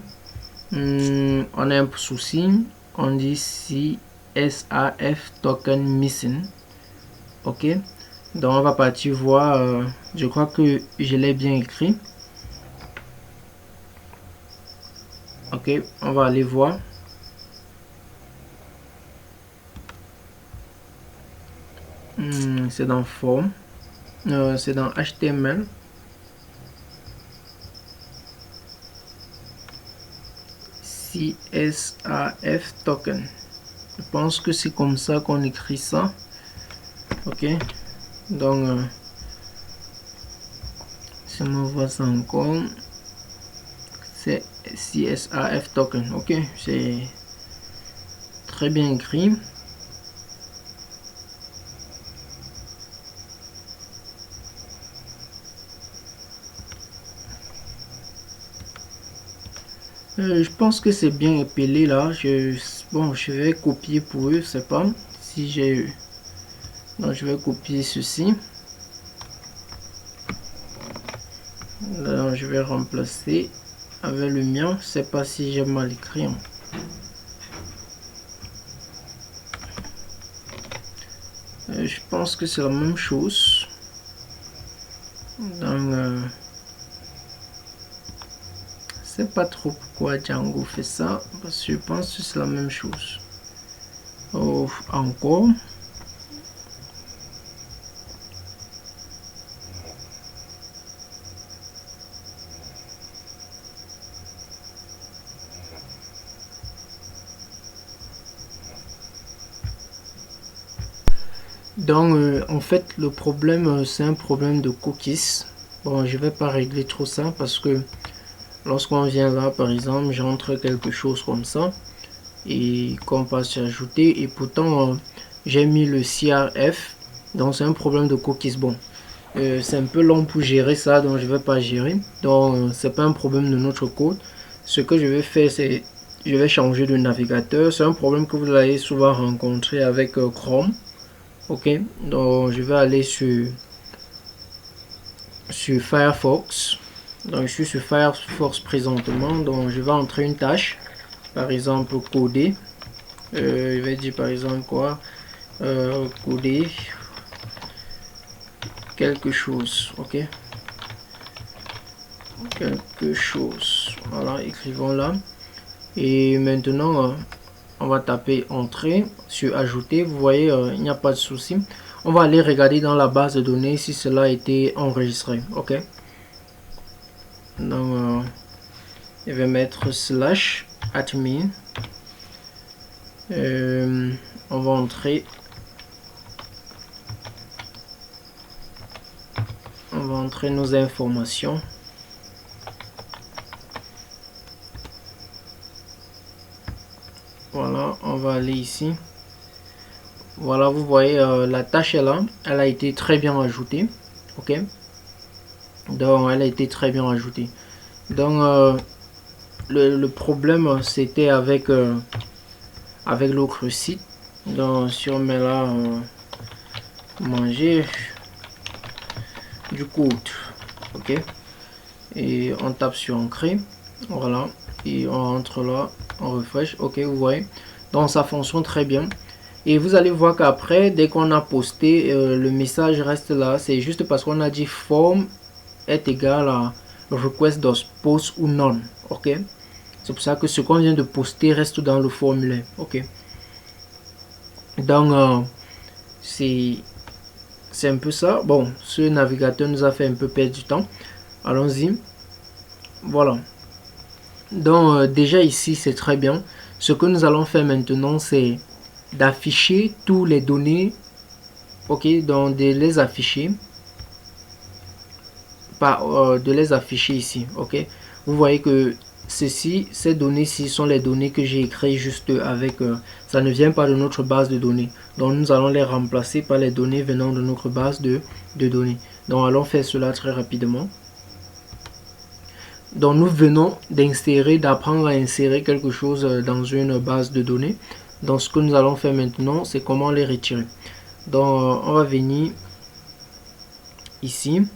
Speaker 1: On a un souci. On dit CSAF token missing. Ok. Donc, on va partir voir. Je crois que je l'ai bien écrit. Ok. On va aller voir. C'est dans form. C'est dans HTML. CSAF token. Je pense que c'est comme ça qu'on écrit ça. Ok. Donc, si on voit ça encore, c'est CSAF token. Ok. C'est très bien écrit. Je pense que c'est bien épelé là. Bon, je vais copier pour eux. Je sais pas si j'ai. Donc, je vais copier ceci. Là, je vais remplacer avec le mien. Je sais pas si j'ai mal écrit. Je pense que c'est la même chose. Donc, je sais pas trop pourquoi Django fait ça, parce que je pense que c'est la même chose. Oh, encore. Donc, en fait, le problème, c'est un problème de cookies. Bon, je vais pas régler trop ça parce que lorsqu'on vient là, par exemple, j'entre quelque chose comme ça et qu'on passe à ajouter, et pourtant, j'ai mis le CRF. Donc, c'est un problème de cookies. Bon, c'est un peu long pour gérer ça, donc je vais pas gérer. Donc, c'est pas un problème de notre code. Ce que je vais faire, c'est je vais changer de navigateur. C'est un problème que vous allez souvent rencontrer avec Chrome. Ok, donc je vais aller sur Firefox. Donc je suis sur Firefox présentement, donc je vais entrer une tâche, par exemple coder. Je vais dire par exemple quoi, coder quelque chose. Ok, quelque chose. Voilà, écrivons là. Et maintenant on va taper entrée sur ajouter. Vous voyez, il n'y a pas de souci. On va aller regarder dans la base de données si cela a été enregistré. Ok, donc je vais mettre slash admin. On va entrer. On va entrer nos informations. Voilà, on va aller ici. Voilà, vous voyez, la tâche est là. Elle a été très bien ajoutée. Ok, donc elle a été très bien ajoutée. Donc le problème c'était avec l'autre site. Donc si on met là manger du code, ok, et on tape sur ancrer. Voilà, et on rentre là, on refresh. Ok, vous voyez, donc ça fonctionne très bien. Et vous allez voir qu'après, dès qu'on a posté, le message reste là. C'est juste parce qu'on a dit form est égal à request.post ou non. Ok, c'est pour ça que ce qu'on vient de poster reste dans le formulaire. Ok, donc c'est un peu ça. Bon, ce navigateur nous a fait un peu perdre du temps. Allons-y. Voilà. Donc déjà ici c'est très bien. Ce que nous allons faire maintenant, c'est d'afficher tous les données. Ok, donc de les afficher de les afficher ici. Ok, vous voyez que ces données-ci sont les données que j'ai écrites juste avec ça ne vient pas de notre base de données, donc nous allons les remplacer par les données venant de notre base de données. Donc allons faire cela très rapidement. Donc nous venons d'apprendre à insérer quelque chose dans une base de données. Donc ce que nous allons faire maintenant, c'est comment les retirer. Donc on va venir ici.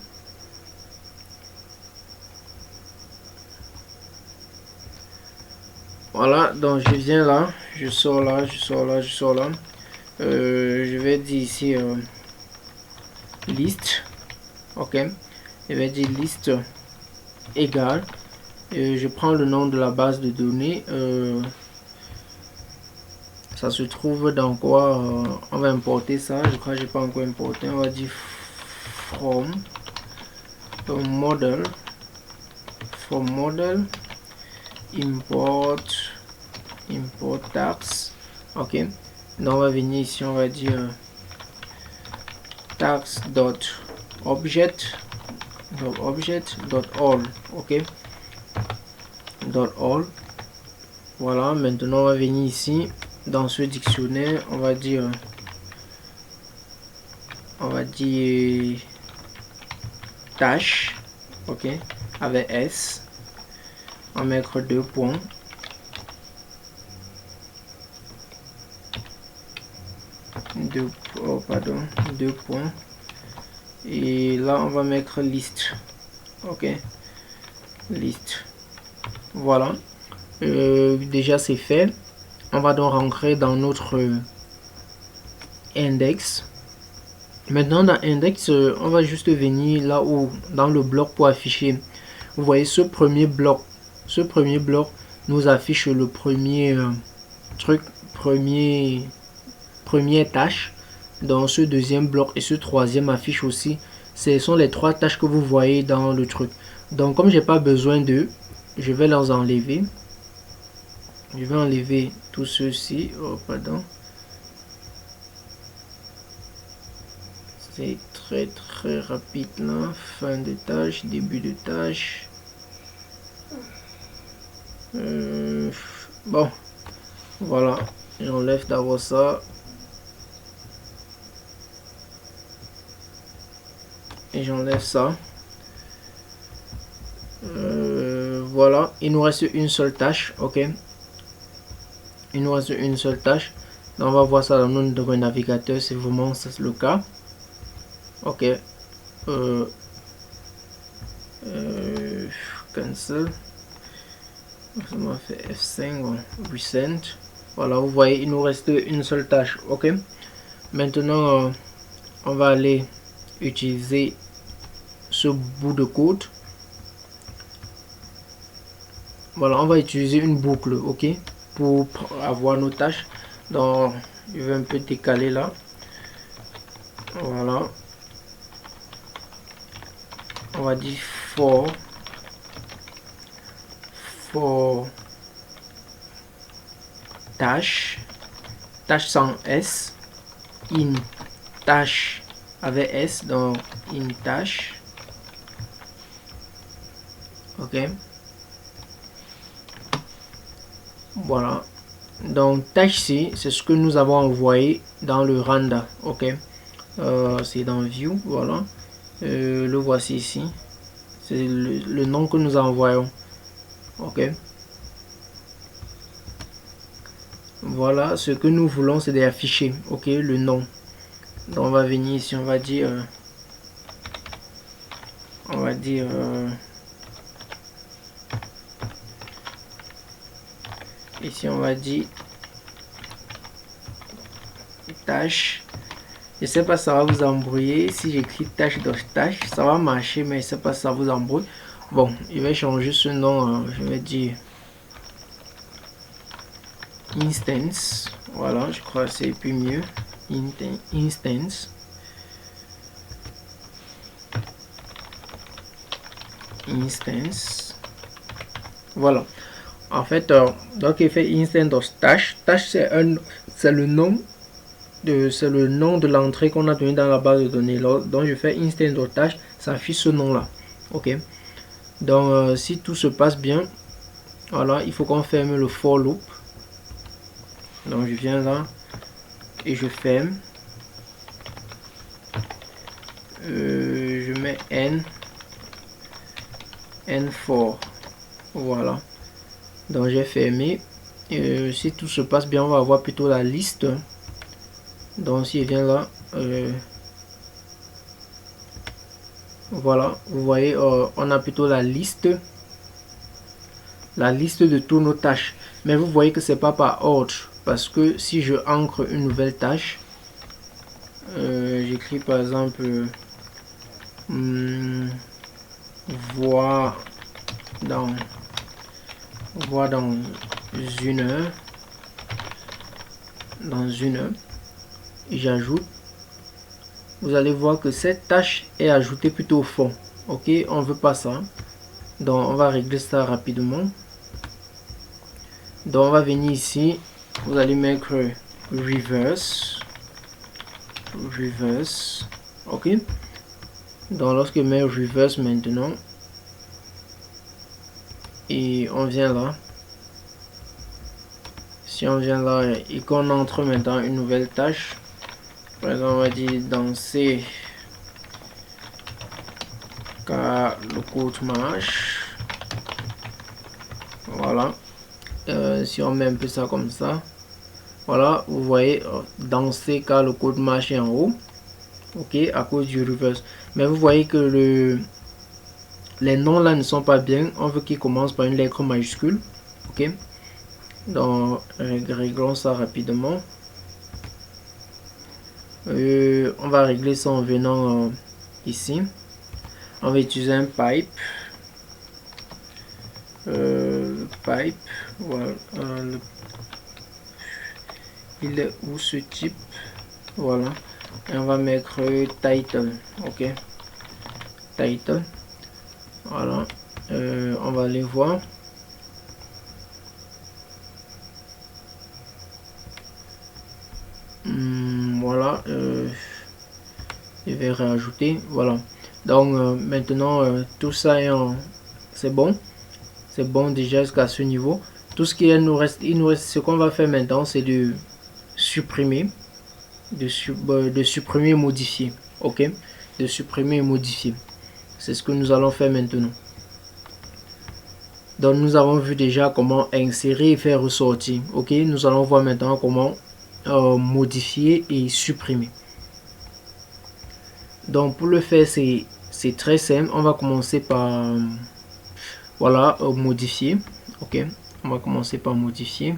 Speaker 1: Voilà, donc je viens là, je sors là, je sors là, je sors là. Je vais dire ici liste. Ok, je vais dire liste égale. Je prends le nom de la base de données. Ça se trouve dans quoi? On va importer ça. Je crois que j'ai pas encore importé. On va dire from model import tax. Ok, donc on va venir ici, on va dire tax.object all. Ok, all. Voilà, maintenant on va venir ici dans ce dictionnaire, on va dire tâche. Ok, avec s, on va mettre 2 points. Deux points, et là on va mettre liste. Ok, liste. Voilà, déjà c'est fait. On va donc rentrer dans notre index. Maintenant dans index, on va juste venir là où dans le bloc pour afficher. Vous voyez ce premier bloc nous affiche le premier première tâche. Dans ce deuxième bloc et ce troisième affiche aussi. Ce sont les 3 tâches que vous voyez dans le truc. Donc comme j'ai pas besoin d'eux, je vais les enlever. Je vais enlever tout ceci. Oh pardon. C'est très rapide là. Fin de tâche, début de tâche. Bon, voilà. J'enlève d'abord ça. Et j'enlève ça. Voilà, il nous reste une seule tâche. Ok, il nous reste une seule tâche. Donc on va voir ça dans notre navigateur, c'est vraiment ça le cas. Ok, cancel. On va faire F5, recent. Voilà, vous voyez, il nous reste une seule tâche. Ok, maintenant on va aller utiliser ce bout de code. Voilà, on va utiliser une boucle. Ok, pour avoir nos tâches. Donc je vais un peu décaler là. Voilà, on va dire for tâche sans s, in tâche avec s, donc in tâche. Ok, voilà, donc tâche ci, c'est ce que nous avons envoyé dans le randa. Ok, c'est dans view. Voilà, le voici ici, c'est le nom que nous envoyons. Ok, voilà, ce que nous voulons, c'est d'afficher. Ok, le nom. Donc on va venir ici, on va dire ici on va dire tâche. Je sais pas si ça va vous embrouiller. Si j'écris tâche dans tâche, ça va marcher, mais je sais pas si ça vous embrouille. Bon, je vais changer ce nom. Je vais dire instance. Voilà, je crois que c'est plus mieux. Instance. Instance. Voilà. En fait, donc il fait instance tâche. Tâche, c'est le nom de l'entrée qu'on a donné dans la base de données. Donc je fais instance tâche, ça affiche ce nom là. Ok. Donc si tout se passe bien, voilà, il faut qu'on ferme le for loop. Donc je viens là et je ferme. Je mets n4. Voilà. Donc j'ai fermé. Si tout se passe bien, on va avoir plutôt la liste. Donc si je viens là, voilà, vous voyez, on a plutôt la liste de tous nos tâches. Mais vous voyez que c'est pas par ordre, parce que si je ancre une nouvelle tâche, j'écris par exemple voir dans une heure, j'ajoute, vous allez voir que cette tâche est ajoutée plutôt au fond. Ok, on veut pas ça, donc on va régler ça rapidement. Donc on va venir ici, vous allez mettre reverse. Ok, donc lorsque je mets reverse maintenant et on vient là, si on vient là et qu'on entre maintenant une nouvelle tâche, par exemple on va dire danser car le code marche. Voilà. Si on met un peu ça comme ça, voilà, vous voyez, danser car le code marche en haut. Ok, à cause du reverse. Mais vous voyez que les noms là ne sont pas bien. On veut qu'ils commencent par une lettre majuscule. Ok, donc réglons ça rapidement. On va régler ça en venant ici. On va utiliser un pipe. Pipe, voilà, il est où ce type? Voilà, et on va mettre title. Ok, title. Voilà, on va aller voir. Voilà, je vais rajouter. Voilà, donc maintenant tout ça est c'est bon. C'est bon déjà jusqu'à ce niveau. Tout ce qui nous reste, ce qu'on va faire maintenant, c'est de supprimer, de supprimer et modifier. Ok, de supprimer et modifier. C'est ce que nous allons faire maintenant. Donc nous avons vu déjà comment insérer et faire ressortir. Ok, nous allons voir maintenant comment modifier et supprimer. Donc pour le faire, c'est très simple. On va commencer par voilà, modifier. Ok, on va commencer par modifier.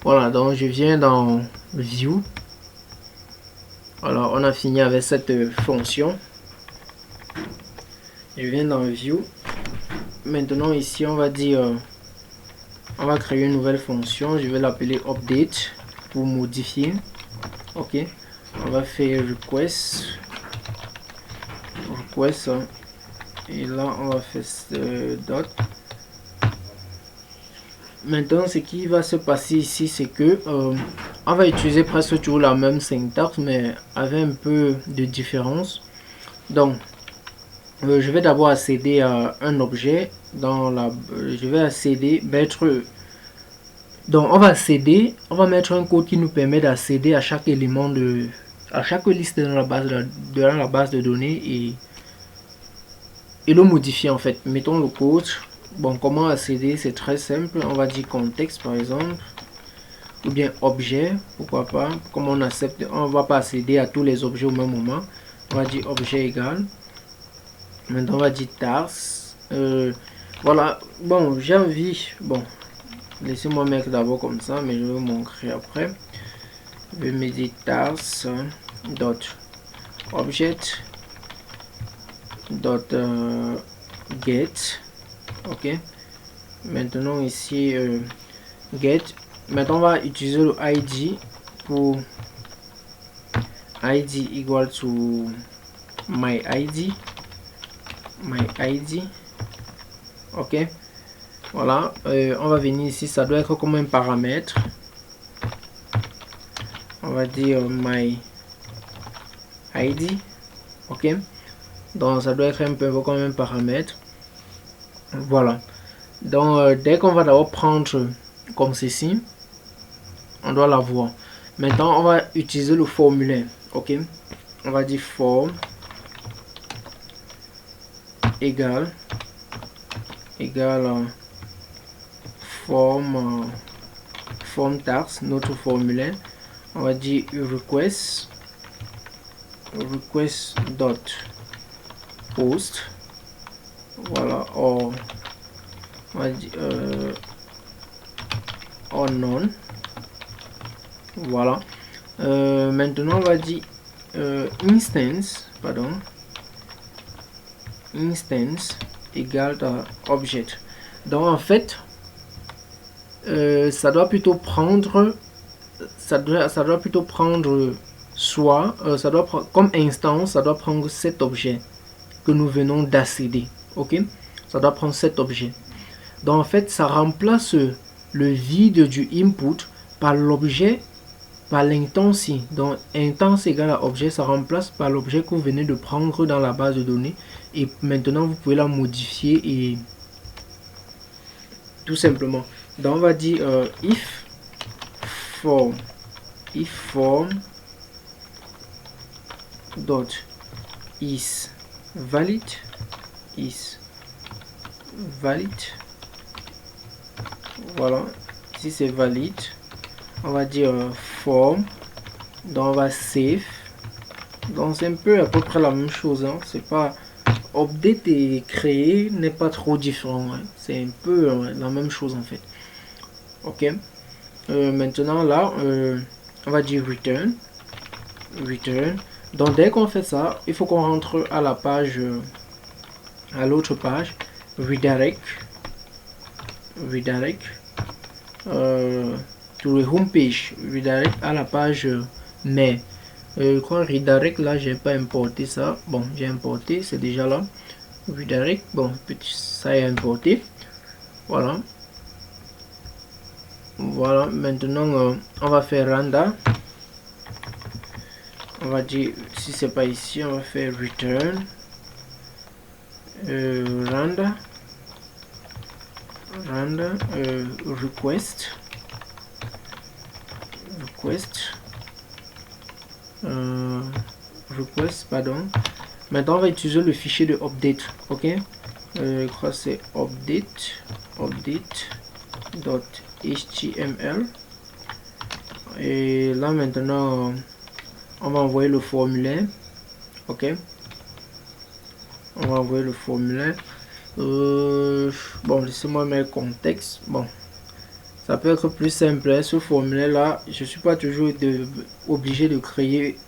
Speaker 1: Voilà, donc je viens dans View. Alors, on a fini avec cette fonction. Je viens dans View. Maintenant, ici, on va dire, on va créer une nouvelle fonction. Je vais l'appeler Update pour modifier. Ok, on va faire Request. Et là, on va faire dot. Maintenant, ce qui va se passer ici, c'est que on va utiliser presque toujours la même syntaxe, mais avec un peu de différence. Donc, je vais d'abord accéder à un objet dans la. Je vais accéder, mettre. Donc, on va accéder, on va mettre un code qui nous permet d'accéder à chaque élément à chaque liste dans la base de données et le modifier en fait. Mettons le code. Bon, comment accéder? C'est très simple. On va dire contexte par exemple, ou bien objet, pourquoi pas. Comme on accepte, on va pas accéder à tous les objets au même moment. On va dire objet égal. Maintenant on va dire task. Voilà. Bon, j'ai envie. Bon, Laissez-moi mettre d'abord comme ça, mais je vais vous montrer après. Je vais me dire tars dot object dot get. Ok. Maintenant ici get. Maintenant on va utiliser le id pour id equal to my id. Ok. Voilà, on va venir ici, ça doit être comme un paramètre. On va dire my id. Ok. Donc ça doit être un peu comme un paramètre. Voilà. Donc dès qu'on va d'abord prendre comme ceci, on doit l'avoir. Maintenant on va utiliser le formulaire. Ok. On va dire form égale form tars, notre formulaire. On va dire request dot post. Voilà, or on va dire or none. Voilà. Maintenant on va dire instance égale object. Donc en fait ça doit plutôt prendre soit ça doit prendre comme instance, ça doit prendre cet objet que nous venons d'accéder. Ok, ça doit prendre cet objet. Donc en fait ça remplace le vide du input par l'objet, par l'instance. Donc instance égale à objet, ça remplace par l'objet que vous venez de prendre dans la base de données, et maintenant vous pouvez la modifier et tout simplement. Donc on va dire if form dot is valid, voilà, si c'est valide, on va dire form, donc on va save. Donc c'est un peu à peu près la même chose, hein. C'est pas update et créer n'est pas trop différent, hein. C'est un peu la même chose en fait. Ok. Maintenant là on va dire return. Donc dès qu'on fait ça, il faut qu'on rentre à la page à l'autre page, redirect to the home page, redirect à la page mais je crois redirect là j'ai pas importé ça. Bon, j'ai importé, c'est déjà là. Redirect, bon, ça est importé. Voilà. Voilà, maintenant on va faire render. On va dire, si c'est pas ici, on va faire return render request pardon. Maintenant on va utiliser le fichier de update. Ok, je crois que c'est update.html, et là maintenant on va envoyer le formulaire. Ok, on va envoyer le formulaire. Bon, laissez-moi mettre contexte. Bon, ça peut être plus simple, hein, ce formulaire là. Je suis pas toujours obligé de créer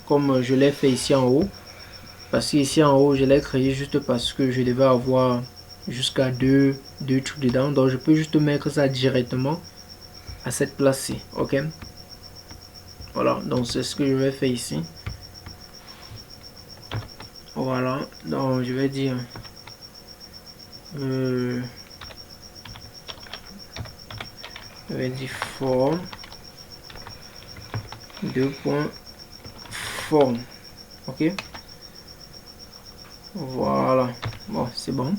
Speaker 1: comme je l'ai fait ici en haut, parce que ici en haut je l'ai créé juste parce que je devais avoir jusqu'à deux trucs dedans. Donc je peux juste mettre ça directement à cette place-ci. Ok, voilà, donc c'est ce que je vais faire ici. Voilà, donc je vais dire form form. Ok, voilà, bon, c'est bon.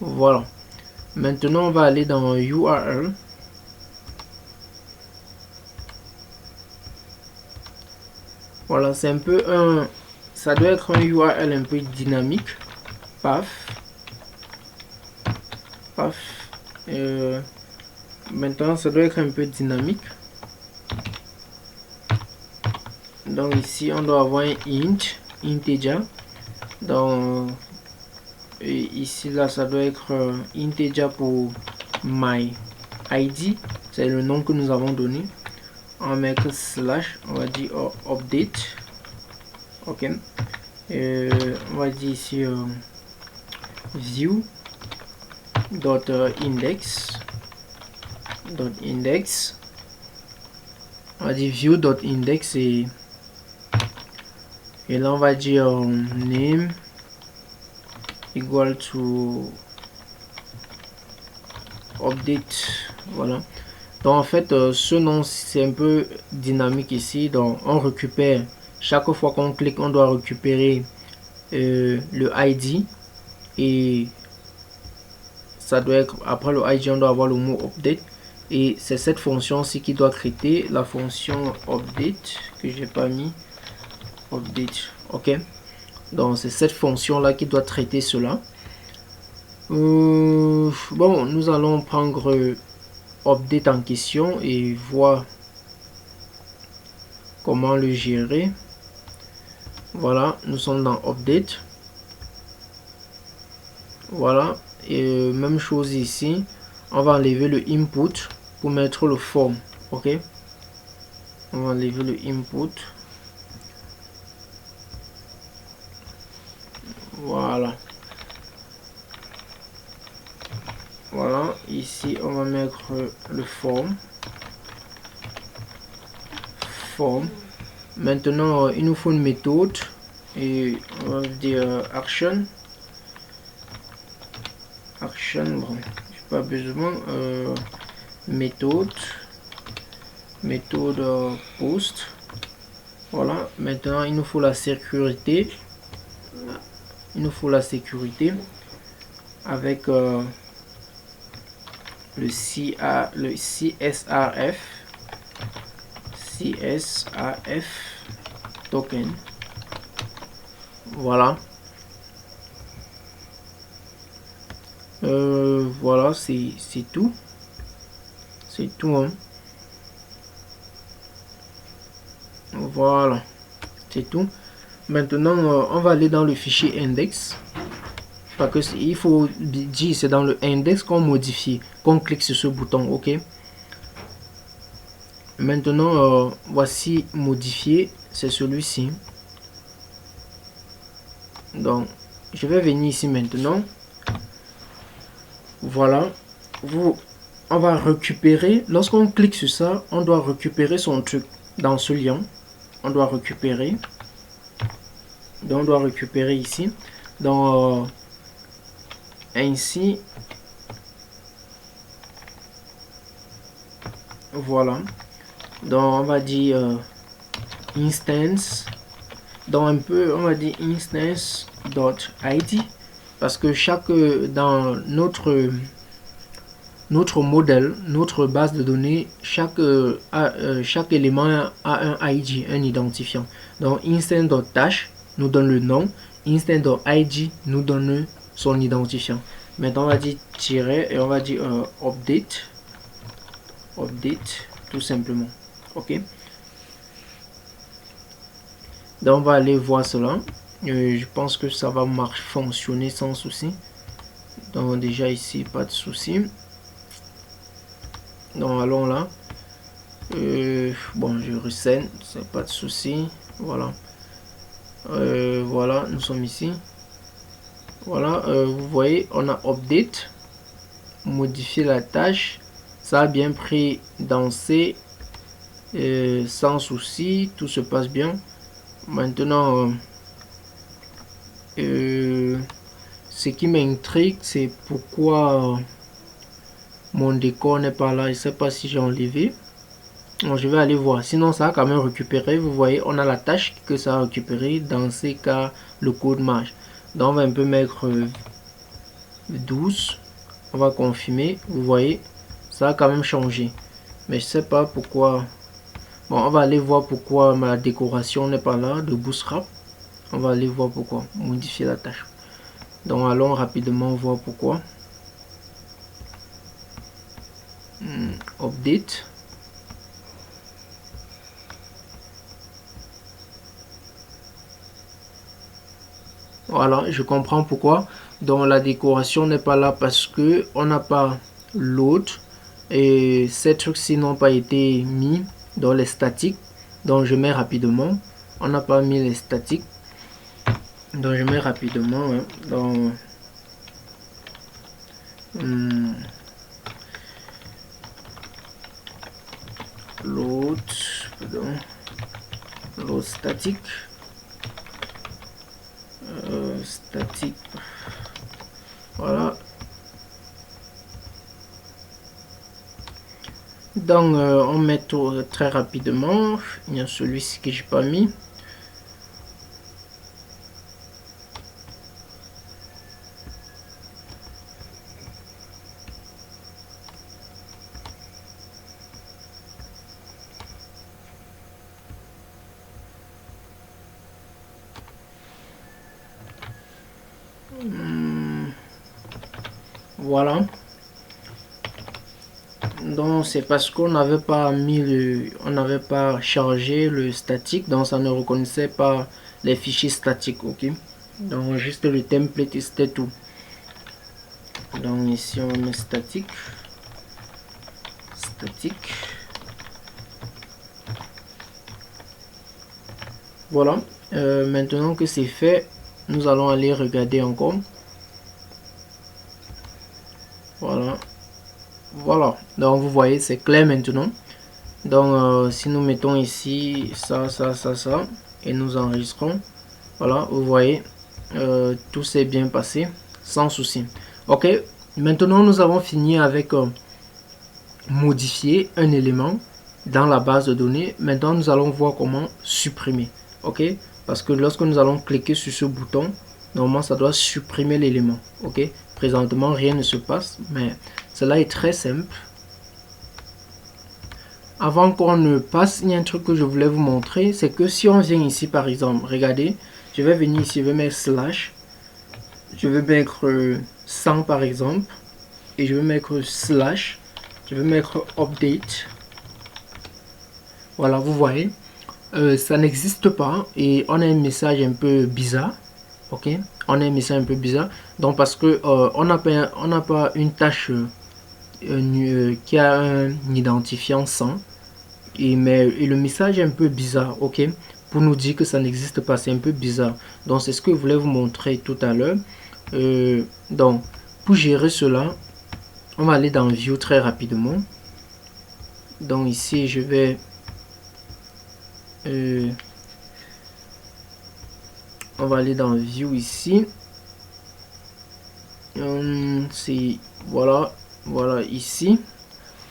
Speaker 1: Voilà, maintenant on va aller dans URL. Voilà, c'est un peu ça doit être un URL un peu dynamique. Paf. Maintenant ça doit être un peu dynamique. Donc ici on doit avoir un integer. Donc Et ici là ça doit être integer pour my id, c'est le nom que nous avons donné. On va mettre slash, on va dire update. Ok, on va dire ici view dot index on va dire view dot index et là on va dire name equal to update. Voilà, donc en fait ce nom c'est un peu dynamique ici. Donc on récupère, chaque fois qu'on clique on doit récupérer le ID, et ça doit être, après le ID on doit avoir le mot update, et c'est cette fonction ci qui doit traiter la fonction update que j'ai pas mis update. Ok, donc c'est cette fonction là qui doit traiter cela. Bon, nous allons prendre update en question et voir comment le gérer. Voilà, nous sommes dans update. Voilà, et même chose ici, on va enlever le input pour mettre le form. Ok, on va enlever le input. Voilà, voilà, ici on va mettre le form. Maintenant il nous faut une méthode et on va dire action. Bon, j'ai pas besoin. Méthode post. Voilà, maintenant il nous faut la sécurité. Avec le CSRF token. Voilà, voilà, c'est tout, hein. Voilà, c'est tout. Maintenant on va aller dans le fichier index, parce que il faut dire c'est dans le index qu'on modifie, qu'on clique sur ce bouton. Ok, maintenant voici modifier, c'est celui-ci. Donc je vais venir ici maintenant. Voilà, on va récupérer, lorsqu'on clique sur ça on doit récupérer son truc dans ce lien. On doit récupérer, donc on doit récupérer ici. Donc ainsi, voilà, donc on va dire instance, donc un peu on va dire instance dot id, parce que chaque dans notre modèle, notre base de données, chaque élément a un ID, un identifiant. Donc instance.dash nous donne le nom, instance.id nous donne son identifiant. Maintenant on va dire tiret et on va dire update tout simplement. Ok, donc on va aller voir cela. Je pense que ça va fonctionner sans souci. Donc déjà ici pas de souci. Donc allons là. Bon, je rescène, c'est pas de souci. Voilà, voilà, nous sommes ici. Voilà, vous voyez, on a update, modifier la tâche, ça a bien pris dans C, sans souci, tout se passe bien. Maintenant ce qui m'intrigue, c'est pourquoi mon décor n'est pas là. Je sais pas si j'ai enlevé. Donc, je vais aller voir, sinon ça a quand même récupéré. Vous voyez, on a la tâche que ça a récupéré. Dans ces cas, le code marche. Donc on va un peu mettre 12. On va confirmer. Vous voyez, ça a quand même changé, mais je sais pas pourquoi. Bon, on va aller voir pourquoi ma décoration n'est pas là de Bootstrap. On va aller voir pourquoi, modifier la tâche. Donc allons rapidement voir pourquoi. Update. Voilà, je comprends pourquoi. Donc la décoration n'est pas là parce que on n'a pas l'autre et ces trucs-ci n'ont pas été mis dans les statiques. Donc je mets rapidement. On n'a pas mis les statiques. Donc je mets rapidement hein, dans l'autre statique. Statique. Voilà. Donc on met tout très rapidement. Il y a celui-ci que j'ai pas mis. Voilà. Donc c'est parce qu'on n'avait pas mis on n'avait pas chargé le statique, donc ça ne reconnaissait pas les fichiers statiques. Ok, donc juste le template et c'était tout. Donc ici on met statique. Voilà. Maintenant que c'est fait, nous allons aller regarder encore. Voilà, donc vous voyez c'est clair maintenant. Donc si nous mettons ici ça et nous enregistrons, voilà, vous voyez tout s'est bien passé sans souci. Ok, maintenant nous avons fini avec modifier un élément dans la base de données. Maintenant nous allons voir comment supprimer. Ok, parce que lorsque nous allons cliquer sur ce bouton, normalement ça doit supprimer l'élément. Ok, présentement rien ne se passe, mais cela est très simple. Avant qu'on ne passe, il y a un truc que je voulais vous montrer, c'est que si on vient ici par exemple, regardez, je vais venir ici, je vais mettre slash, je vais mettre 100 par exemple, et je vais mettre slash, je vais mettre update. Voilà, vous voyez, ça n'existe pas et on a un message un peu bizarre. Ok, on a un message un peu bizarre, donc parce que on n'a pas une tâche qui a un identifiant 100. Et le message est un peu bizarre, ok, pour nous dire que ça n'existe pas, c'est un peu bizarre. Donc c'est ce que je voulais vous montrer tout à l'heure. Donc pour gérer cela, on va aller dans View très rapidement. Donc ici je vais on va aller dans View ici. C'est voilà ici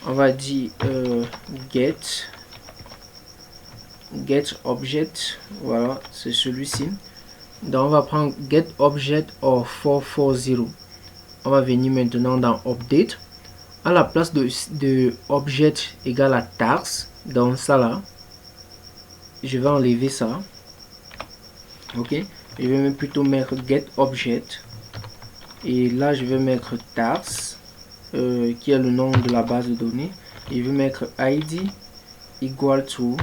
Speaker 1: on va dire get object, voilà c'est celui-ci. Donc on va prendre get object of 440. On va venir maintenant dans update, à la place de object égale à tags, donc ça là je vais enlever ça. Ok, je vais plutôt mettre get object et là je vais mettre tags qui est le nom de la base de données, et je vais mettre id equal to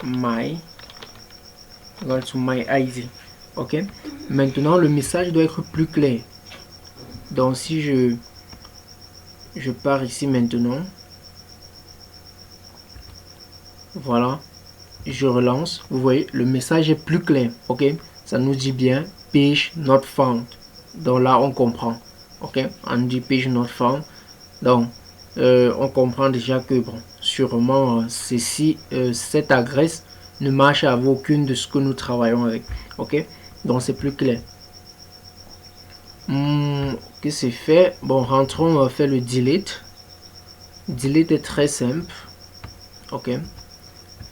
Speaker 1: my id. Ok, maintenant le message doit être plus clair. Donc si je pars ici maintenant, voilà, je relance, vous voyez le message est plus clair. Ok, ça nous dit bien page not found, donc là on comprend. Ok, on dit page not found, donc on comprend déjà que bon, sûrement cette adresse ne marche avec aucune de ce que nous travaillons avec. Ok, donc c'est plus clair. Que c'est fait. Bon, rentrons, on va faire le delete. Delete est très simple. Ok,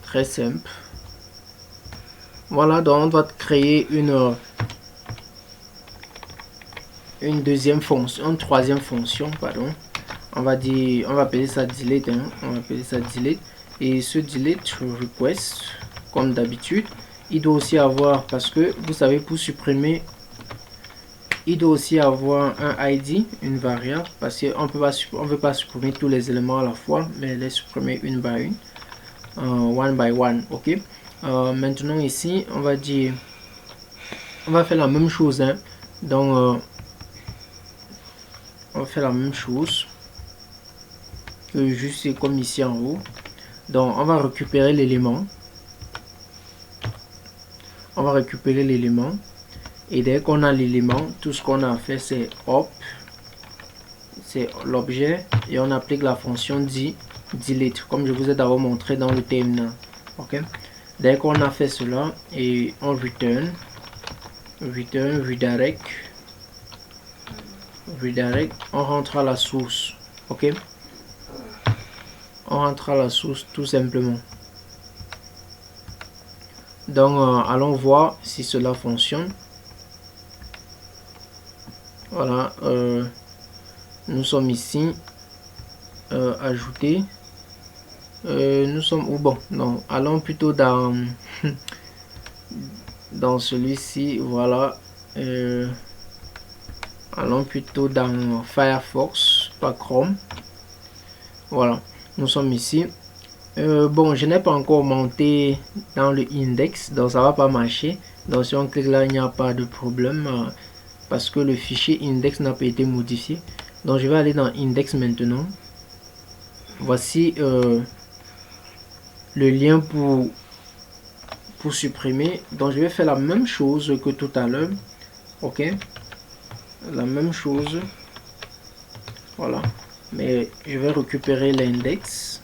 Speaker 1: très simple. Voilà, donc on va créer une deuxième fonction, une troisième fonction, pardon. On va appeler ça delete, hein. On va appeler ça delete, et ce delete request, comme d'habitude, il doit aussi avoir, parce que vous savez, pour supprimer, il doit aussi avoir un id, une variable, parce qu'on ne veut pas supprimer tous les éléments à la fois, mais les supprimer une by une, one by one. Ok, maintenant ici on va dire on va faire la même chose, hein. Donc on va faire la même chose que juste comme ici en haut. Donc on va récupérer l'élément, et dès qu'on a l'élément, tout ce qu'on a fait c'est hop, c'est l'objet, et on applique la fonction delete comme je vous ai d'abord montré dans le terminal. Ok, dès qu'on a fait cela, et on return redirect, on rentre à la source. Ok, on rentre à la source tout simplement. Donc allons voir si cela fonctionne. Voilà, nous sommes ici, ajouter, nous sommes où? Bon, non, allons plutôt dans dans celui-ci. Voilà, allons plutôt dans Firefox, pas Chrome. Voilà, nous sommes ici. Bon, je n'ai pas encore monté dans le index, donc ça va pas marcher. Donc si on clique là, il n'y a pas de problème, parce que le fichier index n'a pas été modifié. Donc je vais aller dans index maintenant. Voici le lien pour supprimer. Donc je vais faire la même chose que tout à l'heure. Ok, la même chose. Voilà, mais je vais récupérer l'index.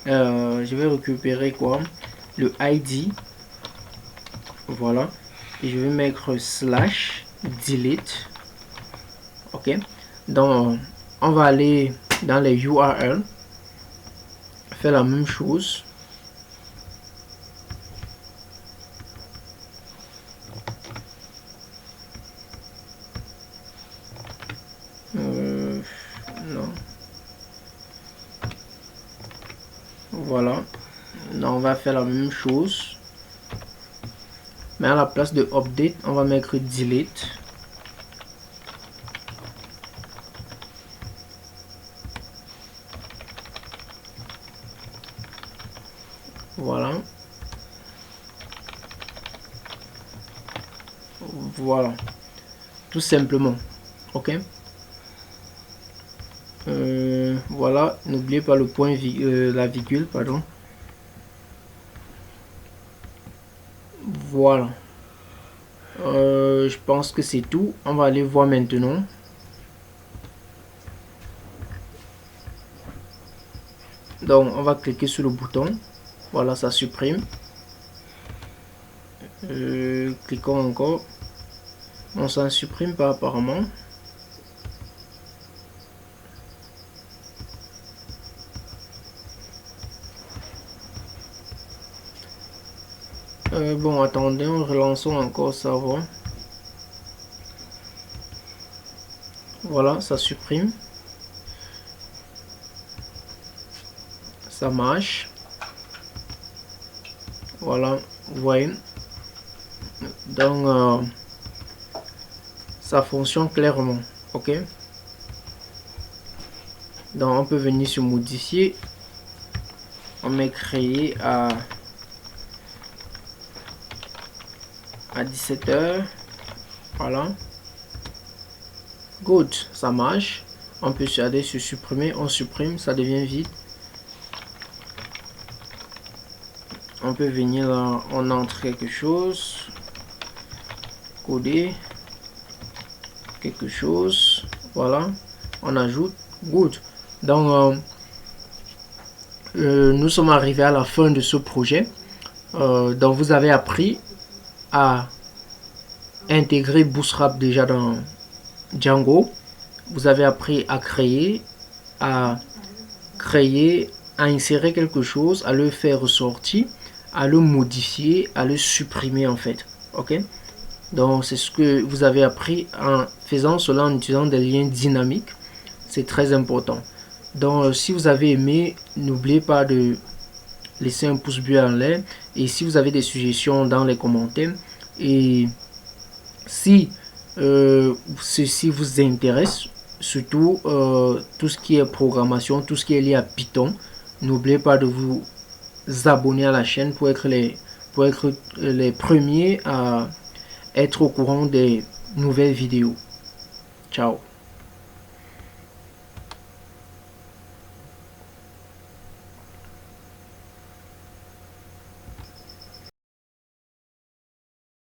Speaker 1: Je vais récupérer quoi? Le ID. Voilà, et je vais mettre slash delete. Ok, donc on va aller dans les URL, faire la même chose. Non, voilà, non, on va faire la même chose, mais à la place de update, on va mettre delete. Voilà, voilà, tout simplement. Ok, voilà, n'oubliez pas le point, la virgule, pardon. Voilà, je pense que c'est tout. On va aller voir maintenant. Donc on va cliquer sur le bouton. Voilà, ça supprime. Cliquons encore. On s'en supprime pas apparemment. Bon, attendez, on relançons encore, ça va. Voilà, ça supprime. Ça marche. Voilà, vous voyez. Donc, ça fonctionne clairement. Ok. Donc, on peut venir sur modifier. On met créer à 17 h. Voilà. Good, ça marche. On peut aller sur supprimer. On supprime, ça devient vide. On peut venir là, on entre quelque chose, coder quelque chose, voilà, on ajoute. Good. Donc nous sommes arrivés à la fin de ce projet. Donc vous avez appris à intégrer Bootstrap déjà dans Django. Vous avez appris à créer, à insérer quelque chose, à le faire ressortir, à le modifier, à le supprimer en fait. Ok, donc c'est ce que vous avez appris en faisant cela, en utilisant des liens dynamiques. C'est très important. Donc si vous avez aimé, n'oubliez pas de laisser un pouce bleu en l'air, et si vous avez des suggestions, dans les commentaires. Et si ceci vous intéresse, surtout tout ce qui est programmation, tout ce qui est lié à Python, n'oubliez pas de vous abonner à la chaîne pour être les premiers à être au courant des nouvelles vidéos. Ciao.